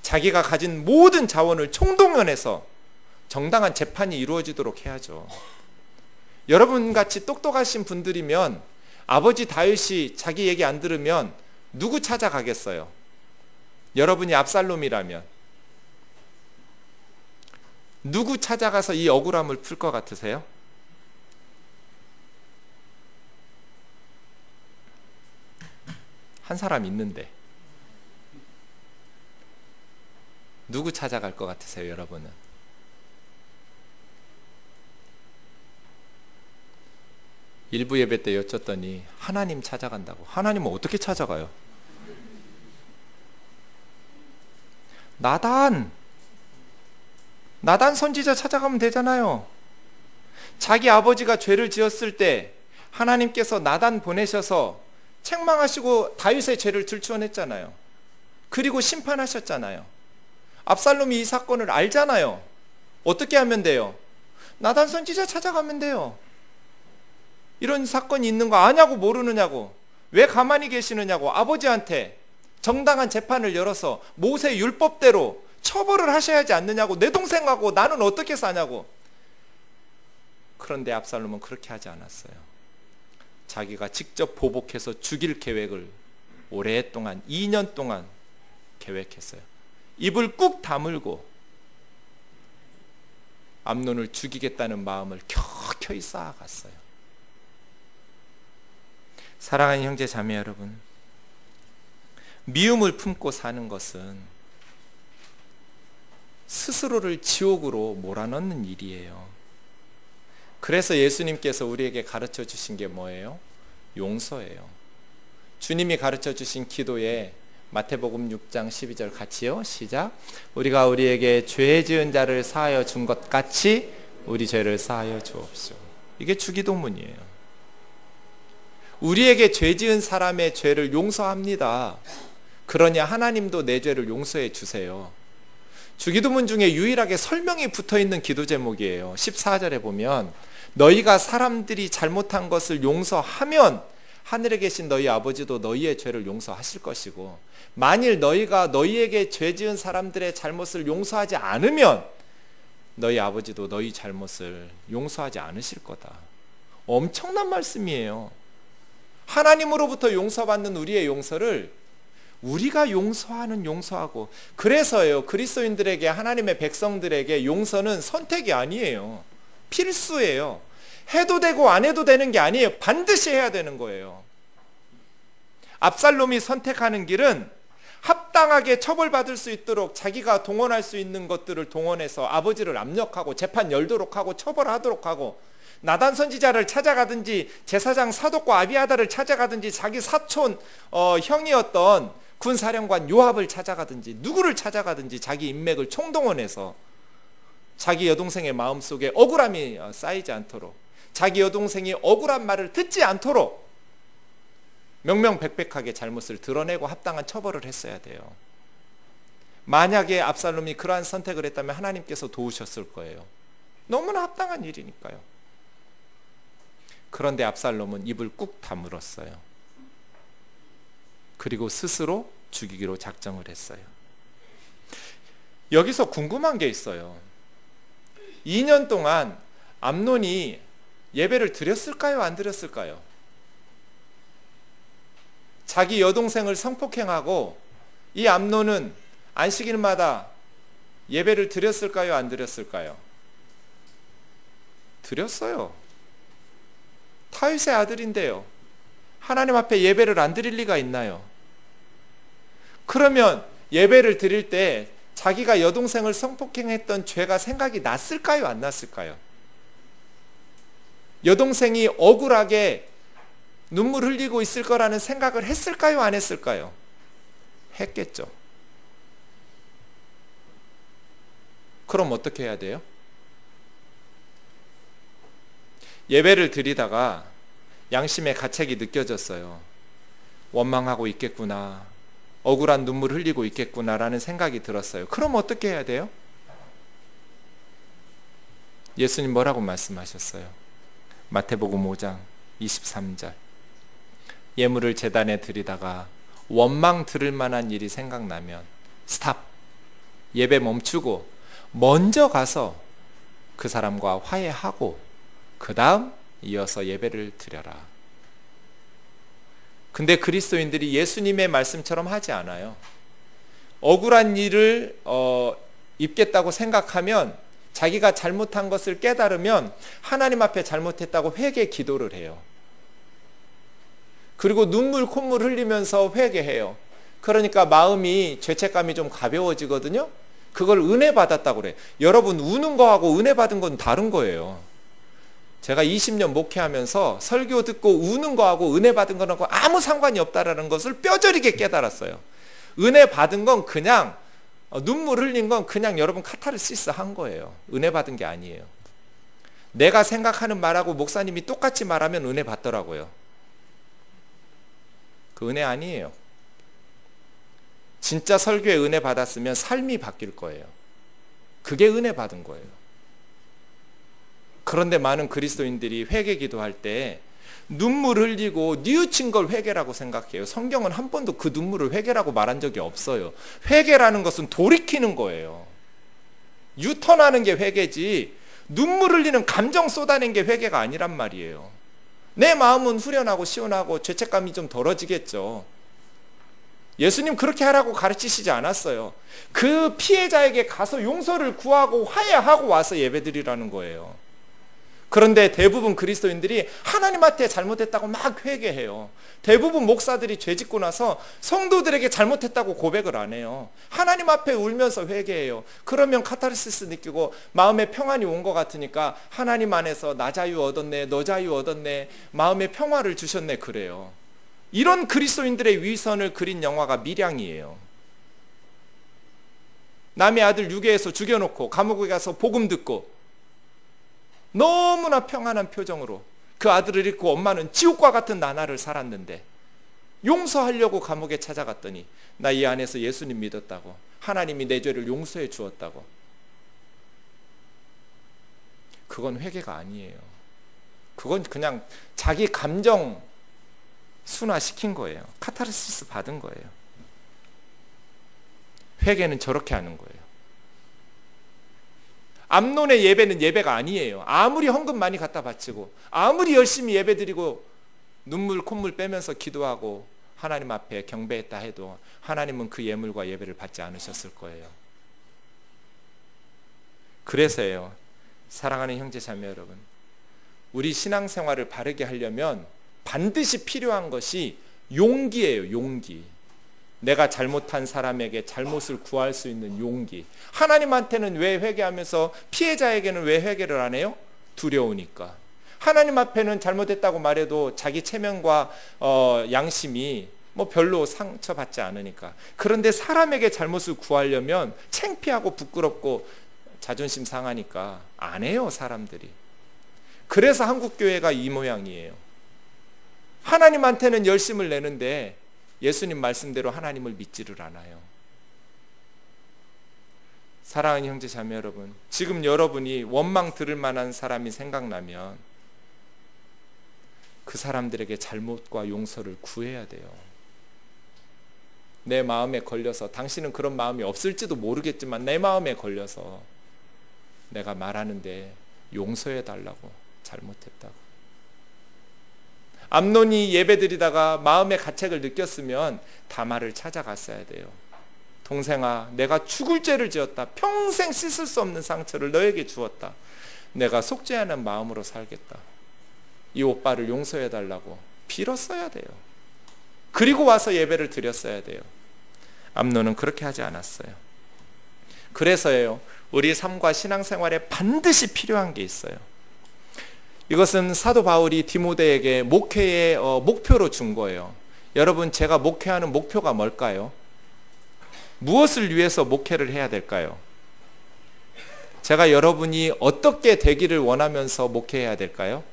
자기가 가진 모든 자원을 총동원해서 정당한 재판이 이루어지도록 해야죠. 여러분같이 똑똑하신 분들이면 아버지 다윗이 자기 얘기 안 들으면 누구 찾아가겠어요? 여러분이 압살롬이라면 누구 찾아가서 이 억울함을 풀 것 같으세요? 한 사람 있는데 누구 찾아갈 것 같으세요, 여러분은? 일부 예배 때 여쭸더니 하나님 찾아간다고. 하나님은 어떻게 찾아가요? 나단 선지자 찾아가면 되잖아요. 자기 아버지가 죄를 지었을 때 하나님께서 나단 보내셔서 책망하시고 다윗의 죄를 들추어냈잖아요. 그리고 심판하셨잖아요. 압살롬이 이 사건을 알잖아요. 어떻게 하면 돼요? 나단 선지자 찾아가면 돼요. 이런 사건이 있는 거 아냐고 모르느냐고, 왜 가만히 계시느냐고 아버지한테 정당한 재판을 열어서 모세 율법대로 처벌을 하셔야 하지 않느냐고, 내 동생하고 나는 어떻게 사냐고. 그런데 압살롬은 그렇게 하지 않았어요. 자기가 직접 보복해서 죽일 계획을 오랫동안 2년 동안 계획했어요. 입을 꾹 다물고 암논을 죽이겠다는 마음을 켜켜이 쌓아갔어요. 사랑하는 형제 자매 여러분, 미움을 품고 사는 것은 스스로를 지옥으로 몰아넣는 일이에요. 그래서 예수님께서 우리에게 가르쳐 주신 게 뭐예요? 용서예요. 주님이 가르쳐 주신 기도에 마태복음 6장 12절 같이요. 시작. 우리가 우리에게 죄 지은 자를 사하여 준 것 같이 우리 죄를 사하여 주옵시오. 이게 주기도문이에요. 우리에게 죄 지은 사람의 죄를 용서합니다. 그러니 하나님도 내 죄를 용서해 주세요. 주기도문 중에 유일하게 설명이 붙어있는 기도 제목이에요. 14절에 보면 너희가 사람들이 잘못한 것을 용서하면 하늘에 계신 너희 아버지도 너희의 죄를 용서하실 것이고, 만일 너희가 너희에게 죄 지은 사람들의 잘못을 용서하지 않으면 너희 아버지도 너희 잘못을 용서하지 않으실 거다. 엄청난 말씀이에요. 하나님으로부터 용서받는 우리의 용서를 우리가 용서하고, 그래서요, 그리스도인들에게, 하나님의 백성들에게 용서는 선택이 아니에요. 필수예요. 해도 되고 안 해도 되는 게 아니에요. 반드시 해야 되는 거예요. 압살롬이 선택하는 길은 합당하게 처벌받을 수 있도록 자기가 동원할 수 있는 것들을 동원해서 아버지를 압력하고 재판 열도록 하고 처벌하도록 하고, 나단 선지자를 찾아가든지 제사장 사독과 아비아다를 찾아가든지 자기 사촌 형이었던 군사령관 요압을 찾아가든지 누구를 찾아가든지 자기 인맥을 총동원해서 자기 여동생의 마음속에 억울함이 쌓이지 않도록, 자기 여동생이 억울한 말을 듣지 않도록 명명백백하게 잘못을 드러내고 합당한 처벌을 했어야 돼요. 만약에 압살롬이 그러한 선택을 했다면 하나님께서 도우셨을 거예요. 너무나 합당한 일이니까요. 그런데 압살롬은 입을 꾹 다물었어요. 그리고 스스로 죽이기로 작정을 했어요. 여기서 궁금한 게 있어요. 2년 동안 암논이 예배를 드렸을까요? 안 드렸을까요? 자기 여동생을 성폭행하고 이 암논은 안식일마다 예배를 드렸을까요? 안 드렸을까요? 드렸어요. 다윗의 아들인데요. 하나님 앞에 예배를 안 드릴 리가 있나요? 그러면 예배를 드릴 때 자기가 여동생을 성폭행했던 죄가 생각이 났을까요? 안 났을까요? 여동생이 억울하게 눈물 흘리고 있을 거라는 생각을 했을까요? 안 했을까요? 했겠죠. 그럼 어떻게 해야 돼요? 예배를 드리다가 양심의 가책이 느껴졌어요. 원망하고 있겠구나, 억울한 눈물 흘리고 있겠구나라는 생각이 들었어요. 그럼 어떻게 해야 돼요? 예수님 뭐라고 말씀하셨어요? 마태복음 5장 23절. 예물을 제단에 드리다가 원망 들을 만한 일이 생각나면 스탑! 예배 멈추고 먼저 가서 그 사람과 화해하고 그 다음 이어서 예배를 드려라. 근데 그리스도인들이 예수님의 말씀처럼 하지 않아요. 억울한 일을 입겠다고 생각하면, 자기가 잘못한 것을 깨달으면 하나님 앞에 잘못했다고 회개 기도를 해요. 그리고 눈물 콧물 흘리면서 회개해요. 그러니까 마음이, 죄책감이 좀 가벼워지거든요. 그걸 은혜 받았다고 그래요. 여러분, 우는 거하고 은혜 받은 건 다른 거예요. 제가 20년 목회하면서 설교 듣고 우는 거하고 은혜 받은 거하고 아무 상관이 없다라는 것을 뼈저리게 깨달았어요. 은혜 받은 건 그냥, 눈물 흘린 건 그냥 여러분 카타르시스 한 거예요. 은혜 받은 게 아니에요. 내가 생각하는 말하고 목사님이 똑같이 말하면 은혜 받더라고요. 그 은혜 아니에요. 진짜 설교에 은혜 받았으면 삶이 바뀔 거예요. 그게 은혜 받은 거예요. 그런데 많은 그리스도인들이 회개 기도할 때 눈물 흘리고 뉘우친 걸 회개라고 생각해요. 성경은 한 번도 그 눈물을 회개라고 말한 적이 없어요. 회개라는 것은 돌이키는 거예요. 유턴하는 게 회개지, 눈물 흘리는 감정 쏟아낸 게 회개가 아니란 말이에요. 내 마음은 후련하고 시원하고 죄책감이 좀 덜어지겠죠. 예수님 그렇게 하라고 가르치시지 않았어요. 그 피해자에게 가서 용서를 구하고 화해하고 와서 예배드리라는 거예요. 그런데 대부분 그리스도인들이 하나님한테 잘못했다고 막 회개해요. 대부분 목사들이 죄짓고 나서 성도들에게 잘못했다고 고백을 안 해요. 하나님 앞에 울면서 회개해요. 그러면 카타르시스 느끼고 마음의 평안이 온 것 같으니까 하나님 안에서 나 자유 얻었네, 너 자유 얻었네, 마음의 평화를 주셨네, 그래요. 이런 그리스도인들의 위선을 그린 영화가 밀양이에요. 남의 아들 유괴해서 죽여놓고 감옥에 가서 복음 듣고 너무나 평안한 표정으로 그 아들을 잃고 엄마는 지옥과 같은 나날을 살았는데, 용서하려고 감옥에 찾아갔더니 나 이 안에서 예수님 믿었다고, 하나님이 내 죄를 용서해 주었다고. 그건 회개가 아니에요. 그건 그냥 자기 감정 순화시킨 거예요. 카타르시스 받은 거예요. 회개는 저렇게 하는 거예요. 암논의 예배는 예배가 아니에요. 아무리 헌금 많이 갖다 바치고 아무리 열심히 예배드리고 눈물 콧물 빼면서 기도하고 하나님 앞에 경배했다 해도 하나님은 그 예물과 예배를 받지 않으셨을 거예요. 그래서요, 사랑하는 형제 자매 여러분, 우리 신앙생활을 바르게 하려면 반드시 필요한 것이 용기예요. 용기. 내가 잘못한 사람에게 잘못을 구할 수 있는 용기. 하나님한테는 왜 회개하면서 피해자에게는 왜 회개를 안 해요? 두려우니까. 하나님 앞에는 잘못했다고 말해도 자기 체면과 양심이 뭐 별로 상처받지 않으니까. 그런데 사람에게 잘못을 구하려면 창피하고 부끄럽고 자존심 상하니까 안 해요, 사람들이. 그래서 한국교회가 이 모양이에요. 하나님한테는 열심을 내는데 예수님 말씀대로 하나님을 믿지를 않아요. 사랑하는 형제 자매 여러분, 지금 여러분이 원망 들을 만한 사람이 생각나면 그 사람들에게 잘못과 용서를 구해야 돼요. 내 마음에 걸려서, 당신은 그런 마음이 없을지도 모르겠지만 내 마음에 걸려서 내가 말하는데 용서해 달라고, 잘못했다고. 암논이 예배드리다가 마음의 가책을 느꼈으면 다말을 찾아갔어야 돼요. 동생아, 내가 죽을 죄를 지었다. 평생 씻을 수 없는 상처를 너에게 주었다. 내가 속죄하는 마음으로 살겠다. 이 오빠를 용서해 달라고 빌었어야 돼요. 그리고 와서 예배를 드렸어야 돼요. 암논은 그렇게 하지 않았어요. 그래서요, 우리 삶과 신앙생활에 반드시 필요한 게 있어요. 이것은 사도 바울이 디모데에게 목회의 목표로 준 거예요. 여러분, 제가 목회하는 목표가 뭘까요? 무엇을 위해서 목회를 해야 될까요? 제가 여러분이 어떻게 되기를 원하면서 목회해야 될까요?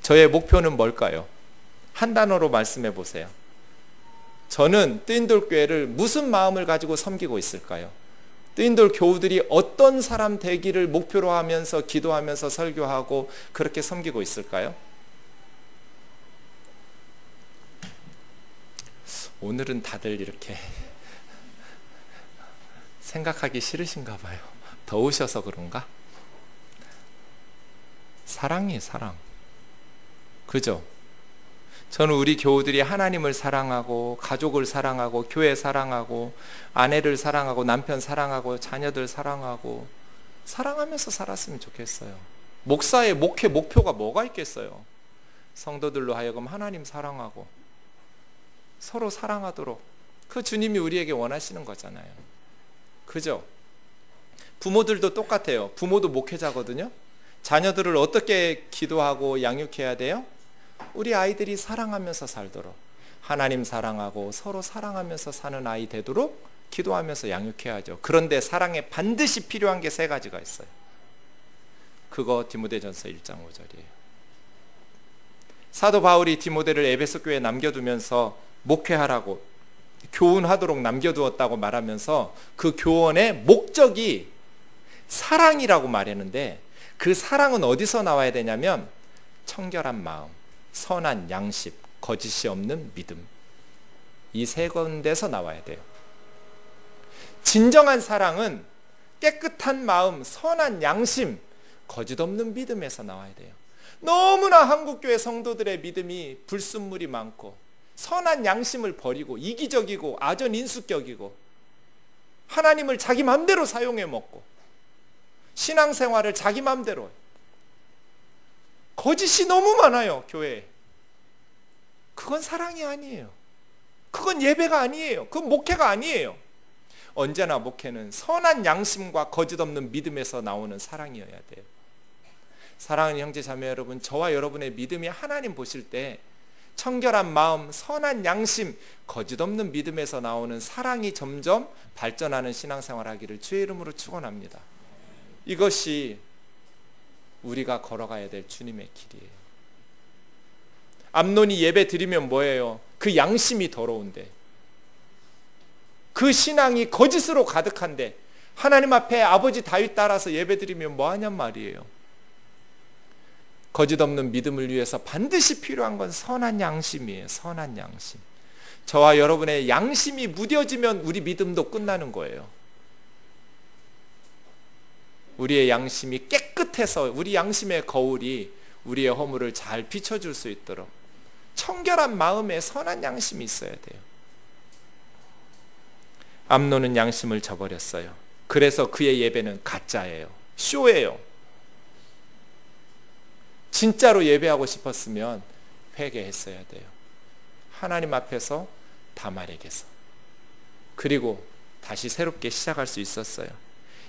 저의 목표는 뭘까요? 한 단어로 말씀해 보세요. 저는 뜨인돌교회를 무슨 마음을 가지고 섬기고 있을까요? 뜨인돌 교우들이 어떤 사람 되기를 목표로 하면서 기도하면서 설교하고 그렇게 섬기고 있을까요? 오늘은 다들 이렇게 생각하기 싫으신가 봐요. 더우셔서 그런가? 사랑이에요, 사랑. 그죠? 저는 우리 교우들이 하나님을 사랑하고 가족을 사랑하고 교회 사랑하고 아내를 사랑하고 남편 사랑하고 자녀들 사랑하고 사랑하면서 살았으면 좋겠어요. 목사의 목회 목표가 뭐가 있겠어요? 성도들로 하여금 하나님 사랑하고 서로 사랑하도록, 그 주님이 우리에게 원하시는 거잖아요. 그죠? 부모들도 똑같아요. 부모도 목회자거든요. 자녀들을 어떻게 기도하고 양육해야 돼요? 우리 아이들이 사랑하면서 살도록, 하나님 사랑하고 서로 사랑하면서 사는 아이 되도록 기도하면서 양육해야죠. 그런데 사랑에 반드시 필요한 게 3가지가 있어요. 그거 디모데전서 1장 5절이에요. 사도 바울이 디모데를 에베소 교회에 남겨두면서 목회하라고, 교훈하도록 남겨두었다고 말하면서 그 교원의 목적이 사랑이라고 말했는데, 그 사랑은 어디서 나와야 되냐면 청결한 마음, 선한 양심, 거짓이 없는 믿음, 이 3군데서 나와야 돼요. 진정한 사랑은 깨끗한 마음, 선한 양심, 거짓 없는 믿음에서 나와야 돼요. 너무나 한국교회 성도들의 믿음이 불순물이 많고 선한 양심을 버리고 이기적이고 아전인수격이고 하나님을 자기 맘대로 사용해 먹고 신앙생활을 자기 맘대로, 거짓이 너무 많아요 교회에. 그건 사랑이 아니에요. 그건 예배가 아니에요. 그건 목회가 아니에요. 언제나 목회는 선한 양심과 거짓 없는 믿음에서 나오는 사랑이어야 돼요. 사랑하는 형제 자매 여러분, 저와 여러분의 믿음이 하나님 보실 때 청결한 마음, 선한 양심, 거짓 없는 믿음에서 나오는 사랑이 점점 발전하는 신앙생활 하기를 주의 이름으로 축원합니다. 이것이 우리가 걸어가야 될 주님의 길이에요. 암논이 예배 드리면 뭐예요? 그 양심이 더러운데, 그 신앙이 거짓으로 가득한데 하나님 앞에 아버지 다윗 따라서 예배 드리면 뭐하냔 말이에요. 거짓 없는 믿음을 위해서 반드시 필요한 건 선한 양심이에요. 선한 양심. 저와 여러분의 양심이 무뎌지면 우리 믿음도 끝나는 거예요. 우리의 양심이 깨끗해서 우리 양심의 거울이 우리의 허물을 잘 비춰줄 수 있도록 청결한 마음에 선한 양심이 있어야 돼요. 암논은 양심을 저버렸어요. 그래서 그의 예배는 가짜예요. 쇼예요. 진짜로 예배하고 싶었으면 회개했어야 돼요. 하나님 앞에서 다말에게서. 그리고 다시 새롭게 시작할 수 있었어요.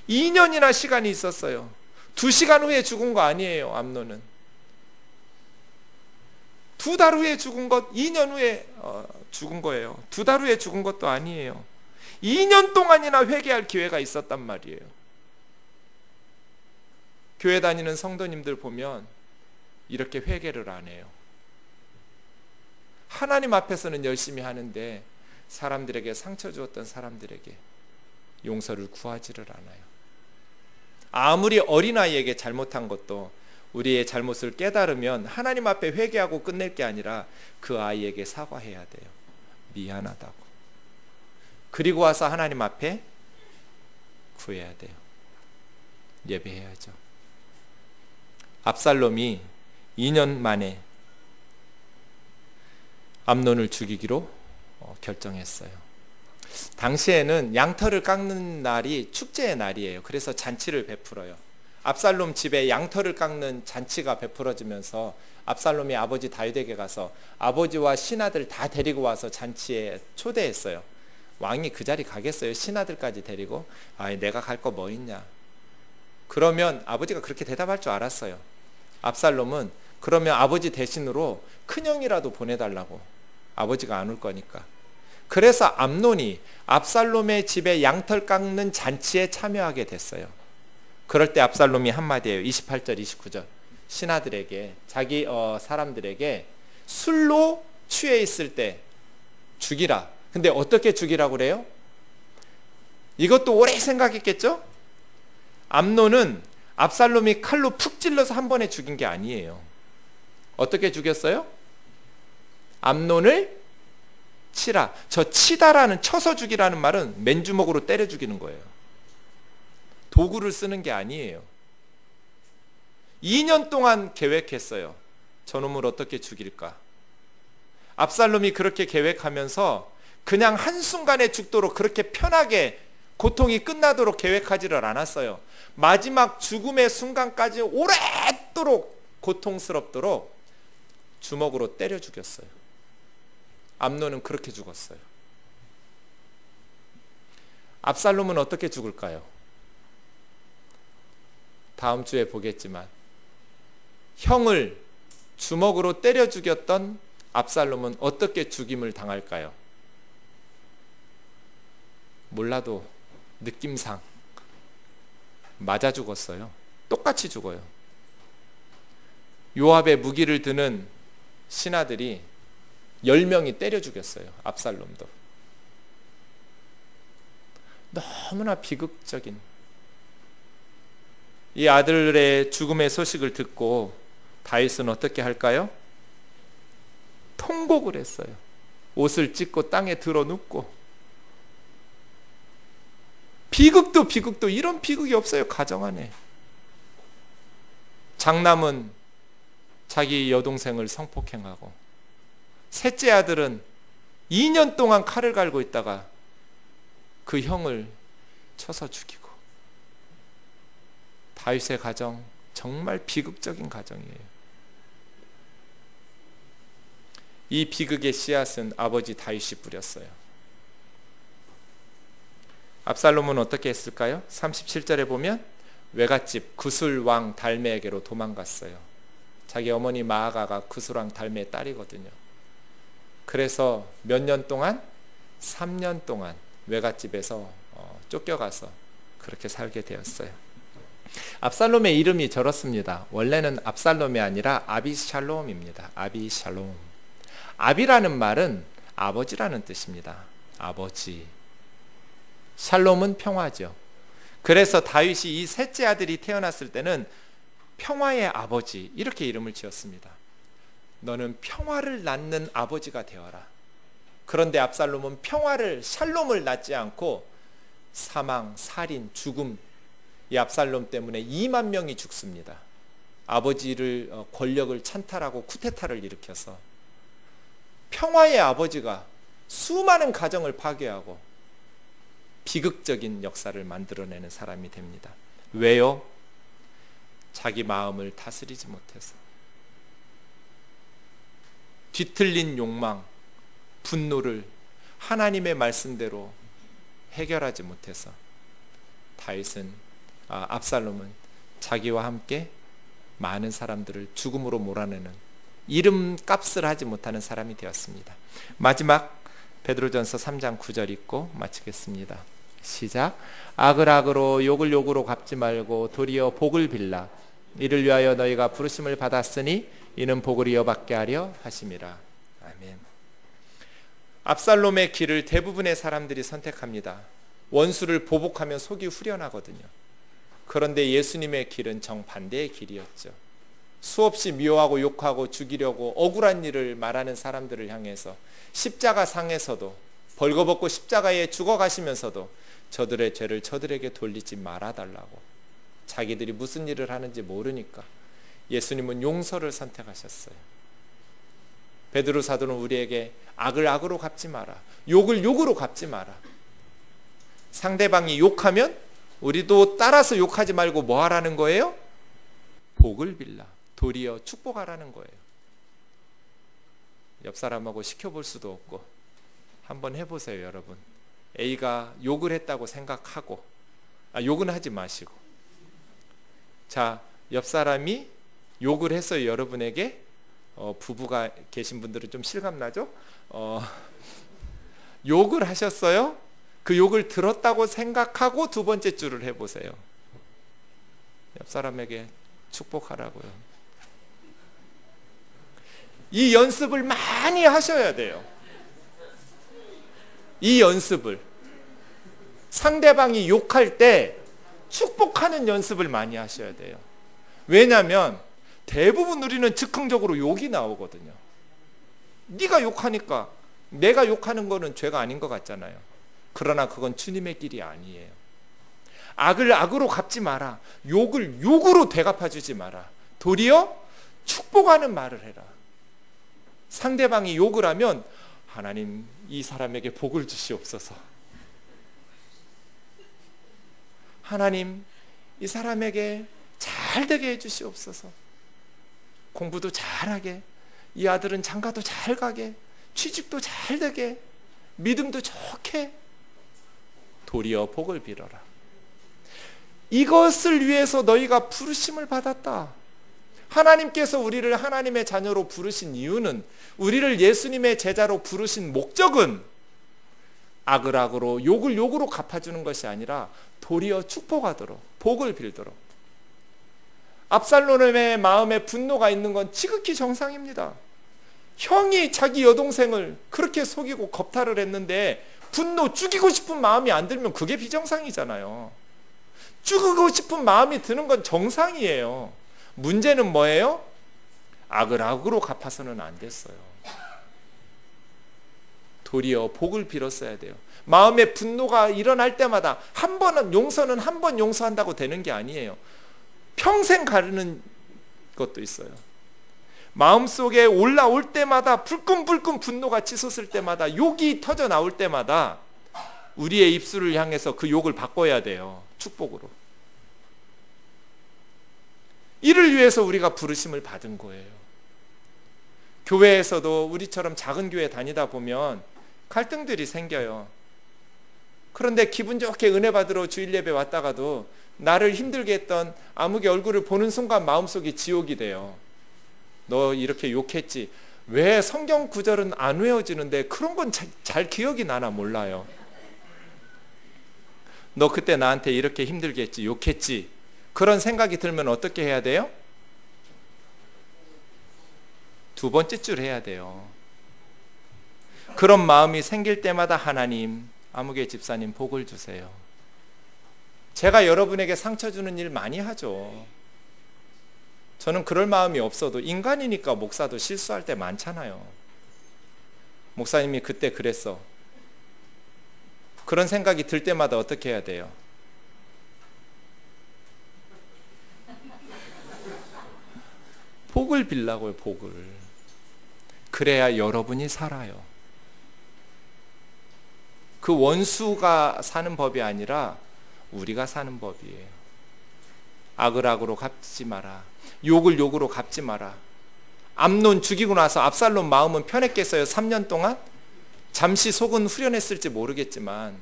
2년이나 시간이 있었어요. 2시간 후에 죽은 거 아니에요. 암논은 2달 후에 죽은 것, 2년 후에 죽은 거예요. 2달 후에 죽은 것도 아니에요. 2년 동안이나 회개할 기회가 있었단 말이에요. 교회 다니는 성도님들 보면 이렇게 회개를 안 해요. 하나님 앞에서는 열심히 하는데 사람들에게 상처 주었던 사람들에게 용서를 구하지를 않아요. 아무리 어린아이에게 잘못한 것도 우리의 잘못을 깨달으면 하나님 앞에 회개하고 끝낼 게 아니라 그 아이에게 사과해야 돼요. 미안하다고. 그리고 와서 하나님 앞에 구해야 돼요. 예배해야죠. 압살롬이 2년 만에 암논을 죽이기로 결정했어요. 당시에는 양털을 깎는 날이 축제의 날이에요. 그래서 잔치를 베풀어요. 압살롬 집에 양털을 깎는 잔치가 베풀어지면서 압살롬이 아버지 다윗에게 가서 아버지와 신하들 다 데리고 와서 잔치에 초대했어요. 왕이 그 자리 가겠어요? 신하들까지 데리고? 내가 갈 거 뭐 있냐. 그러면 아버지가 그렇게 대답할 줄 알았어요. 압살롬은 그러면 아버지 대신으로 큰형이라도 보내달라고. 아버지가 안 올 거니까. 그래서 암논이 압살롬의 집에 양털 깎는 잔치에 참여하게 됐어요. 그럴 때 압살롬이 한마디예요. 28절 29절 신하들에게, 자기 사람들에게 술로 취해 있을 때 죽이라. 근데 어떻게 죽이라고 그래요? 이것도 오래 생각했겠죠? 암논은 압살롬이 칼로 푹 찔러서 한 번에 죽인 게 아니에요. 어떻게 죽였어요? 암논을 치라. 저 치다라는, 쳐서 죽이라는 말은 맨주먹으로 때려 죽이는 거예요. 도구를 쓰는 게 아니에요. 2년 동안 계획했어요. 저놈을 어떻게 죽일까? 압살롬이 그렇게 계획하면서 그냥 한순간에 죽도록 그렇게 편하게 고통이 끝나도록 계획하지를 않았어요. 마지막 죽음의 순간까지 오랫도록 고통스럽도록 주먹으로 때려 죽였어요. 암논은 그렇게 죽었어요. 압살롬은 어떻게 죽을까요? 다음 주에 보겠지만 형을 주먹으로 때려 죽였던 압살롬은 어떻게 죽임을 당할까요? 몰라도 느낌상 맞아 죽었어요. 똑같이 죽어요. 요압의 무기를 드는 신하들이 10명이 때려 죽였어요. 압살롬도. 너무나 비극적인 이 아들의 죽음의 소식을 듣고 다윗은 어떻게 할까요? 통곡을 했어요. 옷을 찢고 땅에 들어 눕고. 비극도 이런 비극이 없어요. 가정 안에. 장남은 자기 여동생을 성폭행하고, 셋째 아들은 2년 동안 칼을 갈고 있다가 그 형을 쳐서 죽이고. 다윗의 가정 정말 비극적인 가정이에요. 이 비극의 씨앗은 아버지 다윗이 뿌렸어요. 압살롬은 어떻게 했을까요? 37절에 보면 외갓집 구술왕 달메에게로 도망갔어요. 자기 어머니 마아가가 구술왕 달메의 딸이거든요. 그래서 몇 년 동안? 3년 동안 외갓집에서 쫓겨가서 그렇게 살게 되었어요. 압살롬의 이름이 저렇습니다. 원래는 압살롬이 아니라 아비샬롬입니다. 아비샬롬. 아비라는 말은 아버지라는 뜻입니다. 아버지. 샬롬은 평화죠. 그래서 다윗이 이 셋째 아들이 태어났을 때는 평화의 아버지 이렇게 이름을 지었습니다. 너는 평화를 낳는 아버지가 되어라. 그런데 압살롬은 평화를, 샬롬을 낳지 않고 사망, 살인, 죽음, 이 압살롬 때문에 2만 명이 죽습니다. 아버지를 권력을 찬탈하고 쿠데타를 일으켜서 평화의 아버지가 수많은 가정을 파괴하고 비극적인 역사를 만들어내는 사람이 됩니다. 왜요? 자기 마음을 다스리지 못해서. 뒤틀린 욕망, 분노를 하나님의 말씀대로 해결하지 못해서 압살롬은 자기와 함께 많은 사람들을 죽음으로 몰아내는 이름값을 하지 못하는 사람이 되었습니다. 마지막 베드로전서 3장 9절 읽고 마치겠습니다. 시작. 악을 악으로 욕을 욕으로 갚지 말고 도리어 복을 빌라. 이를 위하여 너희가 부르심을 받았으니 이는 복을 이어받게 하려 하심이라. 아멘. 압살롬의 길을 대부분의 사람들이 선택합니다. 원수를 보복하면 속이 후련하거든요. 그런데 예수님의 길은 정반대의 길이었죠. 수없이 미워하고 욕하고 죽이려고 억울한 일을 말하는 사람들을 향해서 십자가 상에서도 벌거벗고 십자가에 죽어가시면서도 저들의 죄를 저들에게 돌리지 말아달라고. 자기들이 무슨 일을 하는지 모르니까 예수님은 용서를 선택하셨어요. 베드로 사도는 우리에게 악을 악으로 갚지 마라, 욕을 욕으로 갚지 마라. 상대방이 욕하면 우리도 따라서 욕하지 말고 뭐 하라는 거예요? 복을 빌라, 도리어 축복하라는 거예요. 옆 사람하고 시켜볼 수도 없고 한번 해보세요. 여러분, A가 욕을 했다고 생각하고, 욕은 하지 마시고, 자, 옆 사람이 욕을 했어요. 여러분에게. 부부가 계신 분들은 좀 실감나죠? 욕을 하셨어요. 그 욕을 들었다고 생각하고 두 번째 줄을 해보세요. 옆 사람에게 축복하라고요. 이 연습을 많이 하셔야 돼요. 이 연습을. 상대방이 욕할 때 축복하는 연습을 많이 하셔야 돼요. 왜냐하면 대부분 우리는 즉흥적으로 욕이 나오거든요. 네가 욕하니까 내가 욕하는 거는 죄가 아닌 것 같잖아요. 그러나 그건 주님의 길이 아니에요. 악을 악으로 갚지 마라. 욕을 욕으로 되갚아주지 마라. 도리어 축복하는 말을 해라. 상대방이 욕을 하면 하나님 이 사람에게 복을 주시옵소서. 하나님 이 사람에게 잘 되게 해주시옵소서. 공부도 잘하게, 이 아들은 장가도 잘 가게, 취직도 잘 되게, 믿음도 좋게, 도리어 복을 빌어라. 이것을 위해서 너희가 부르심을 받았다. 하나님께서 우리를 하나님의 자녀로 부르신 이유는, 우리를 예수님의 제자로 부르신 목적은 악을 악으로 욕을 욕으로 갚아주는 것이 아니라 도리어 축복하도록, 복을 빌도록. 압살롬의 마음에 분노가 있는 건 지극히 정상입니다. 형이 자기 여동생을 그렇게 속이고 겁탈을 했는데 분노, 죽이고 싶은 마음이 안 들면 그게 비정상이잖아요. 죽이고 싶은 마음이 드는 건 정상이에요. 문제는 뭐예요? 악을 악으로 갚아서는 안 됐어요. 도리어 복을 빌었어야 돼요. 마음에 분노가 일어날 때마다 한 번은 용서는 한 번 용서한다고 되는 게 아니에요. 평생 가르는 것도 있어요. 마음속에 올라올 때마다, 불끈불끈 분노가 치솟을 때마다, 욕이 터져 나올 때마다 우리의 입술을 향해서 그 욕을 바꿔야 돼요. 축복으로. 이를 위해서 우리가 부르심을 받은 거예요. 교회에서도 우리처럼 작은 교회 다니다 보면 갈등들이 생겨요. 그런데 기분 좋게 은혜 받으러 주일 예배 왔다가도 나를 힘들게 했던 아무개 얼굴을 보는 순간 마음속이 지옥이 돼요. 너 이렇게 욕했지. 왜 성경 구절은 안 외워지는데 그런 건 잘 기억이 나나 몰라요. 너 그때 나한테 이렇게 힘들게 했지, 욕했지. 그런 생각이 들면 어떻게 해야 돼요? 두 번째 줄 해야 돼요. 그런 마음이 생길 때마다 하나님, 아무개 집사님 복을 주세요. 제가 여러분에게 상처 주는 일 많이 하죠. 저는 그럴 마음이 없어도, 인간이니까 목사도 실수할 때 많잖아요. 목사님이 그때 그랬어. 그런 생각이 들 때마다 어떻게 해야 돼요? 복을 빌라고요, 복을. 그래야 여러분이 살아요. 그 원수가 사는 법이 아니라 우리가 사는 법이에요. 악을 악으로 갚지 마라. 욕을 욕으로 갚지 마라. 암논 죽이고 나서 압살롬 마음은 편했겠어요? 3년 동안? 잠시 속은 후련했을지 모르겠지만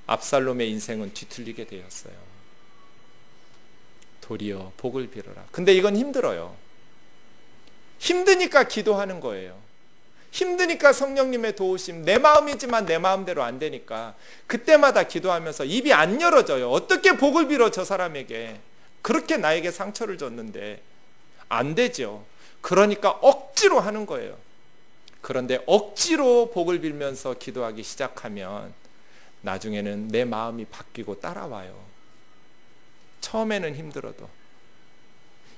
압살롬의 인생은 뒤틀리게 되었어요. 도리어 복을 빌어라. 근데 이건 힘들어요. 힘드니까 기도하는 거예요. 힘드니까 성령님의 도우심, 내 마음이지만 내 마음대로 안 되니까 그때마다 기도하면서 입이 안 열어져요. 어떻게 복을 빌어 저 사람에게. 그렇게 나에게 상처를 줬는데 안 되죠. 그러니까 억지로 하는 거예요. 그런데 억지로 복을 빌면서 기도하기 시작하면 나중에는 내 마음이 바뀌고 따라와요. 처음에는 힘들어도.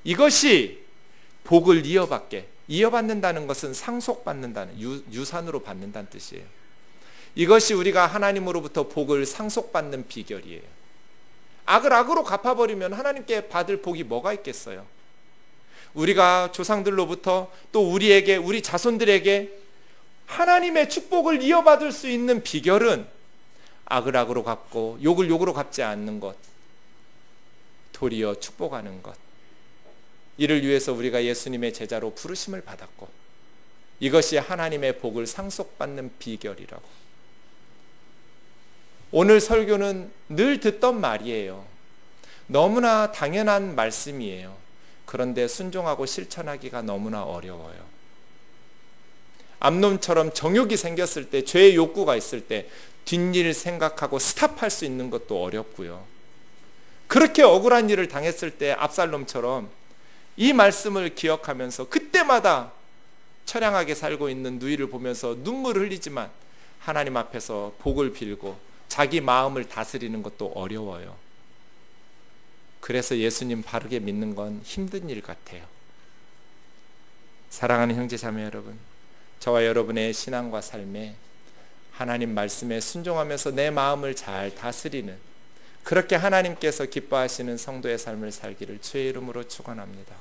이것이 복을 이어받는다는 것은 상속받는다는, 유산으로 받는다는 뜻이에요. 이것이 우리가 하나님으로부터 복을 상속받는 비결이에요. 악을 악으로 갚아버리면 하나님께 받을 복이 뭐가 있겠어요? 우리가 조상들로부터 또 우리에게, 우리 자손들에게 하나님의 축복을 이어받을 수 있는 비결은 악을 악으로 갚고 욕을 욕으로 갚지 않는 것, 도리어 축복하는 것. 이를 위해서 우리가 예수님의 제자로 부르심을 받았고, 이것이 하나님의 복을 상속받는 비결이라고. 오늘 설교는 늘 듣던 말이에요. 너무나 당연한 말씀이에요. 그런데 순종하고 실천하기가 너무나 어려워요. 암논처럼 정욕이 생겼을 때, 죄의 욕구가 있을 때 뒷일 생각하고 스탑할 수 있는 것도 어렵고요. 그렇게 억울한 일을 당했을 때 압살롬처럼 이 말씀을 기억하면서 그때마다 처량하게 살고 있는 누이를 보면서 눈물을 흘리지만 하나님 앞에서 복을 빌고 자기 마음을 다스리는 것도 어려워요. 그래서 예수님 바르게 믿는 건 힘든 일 같아요. 사랑하는 형제자매 여러분, 저와 여러분의 신앙과 삶에 하나님 말씀에 순종하면서 내 마음을 잘 다스리는, 그렇게 하나님께서 기뻐하시는 성도의 삶을 살기를 주의 이름으로 축원합니다.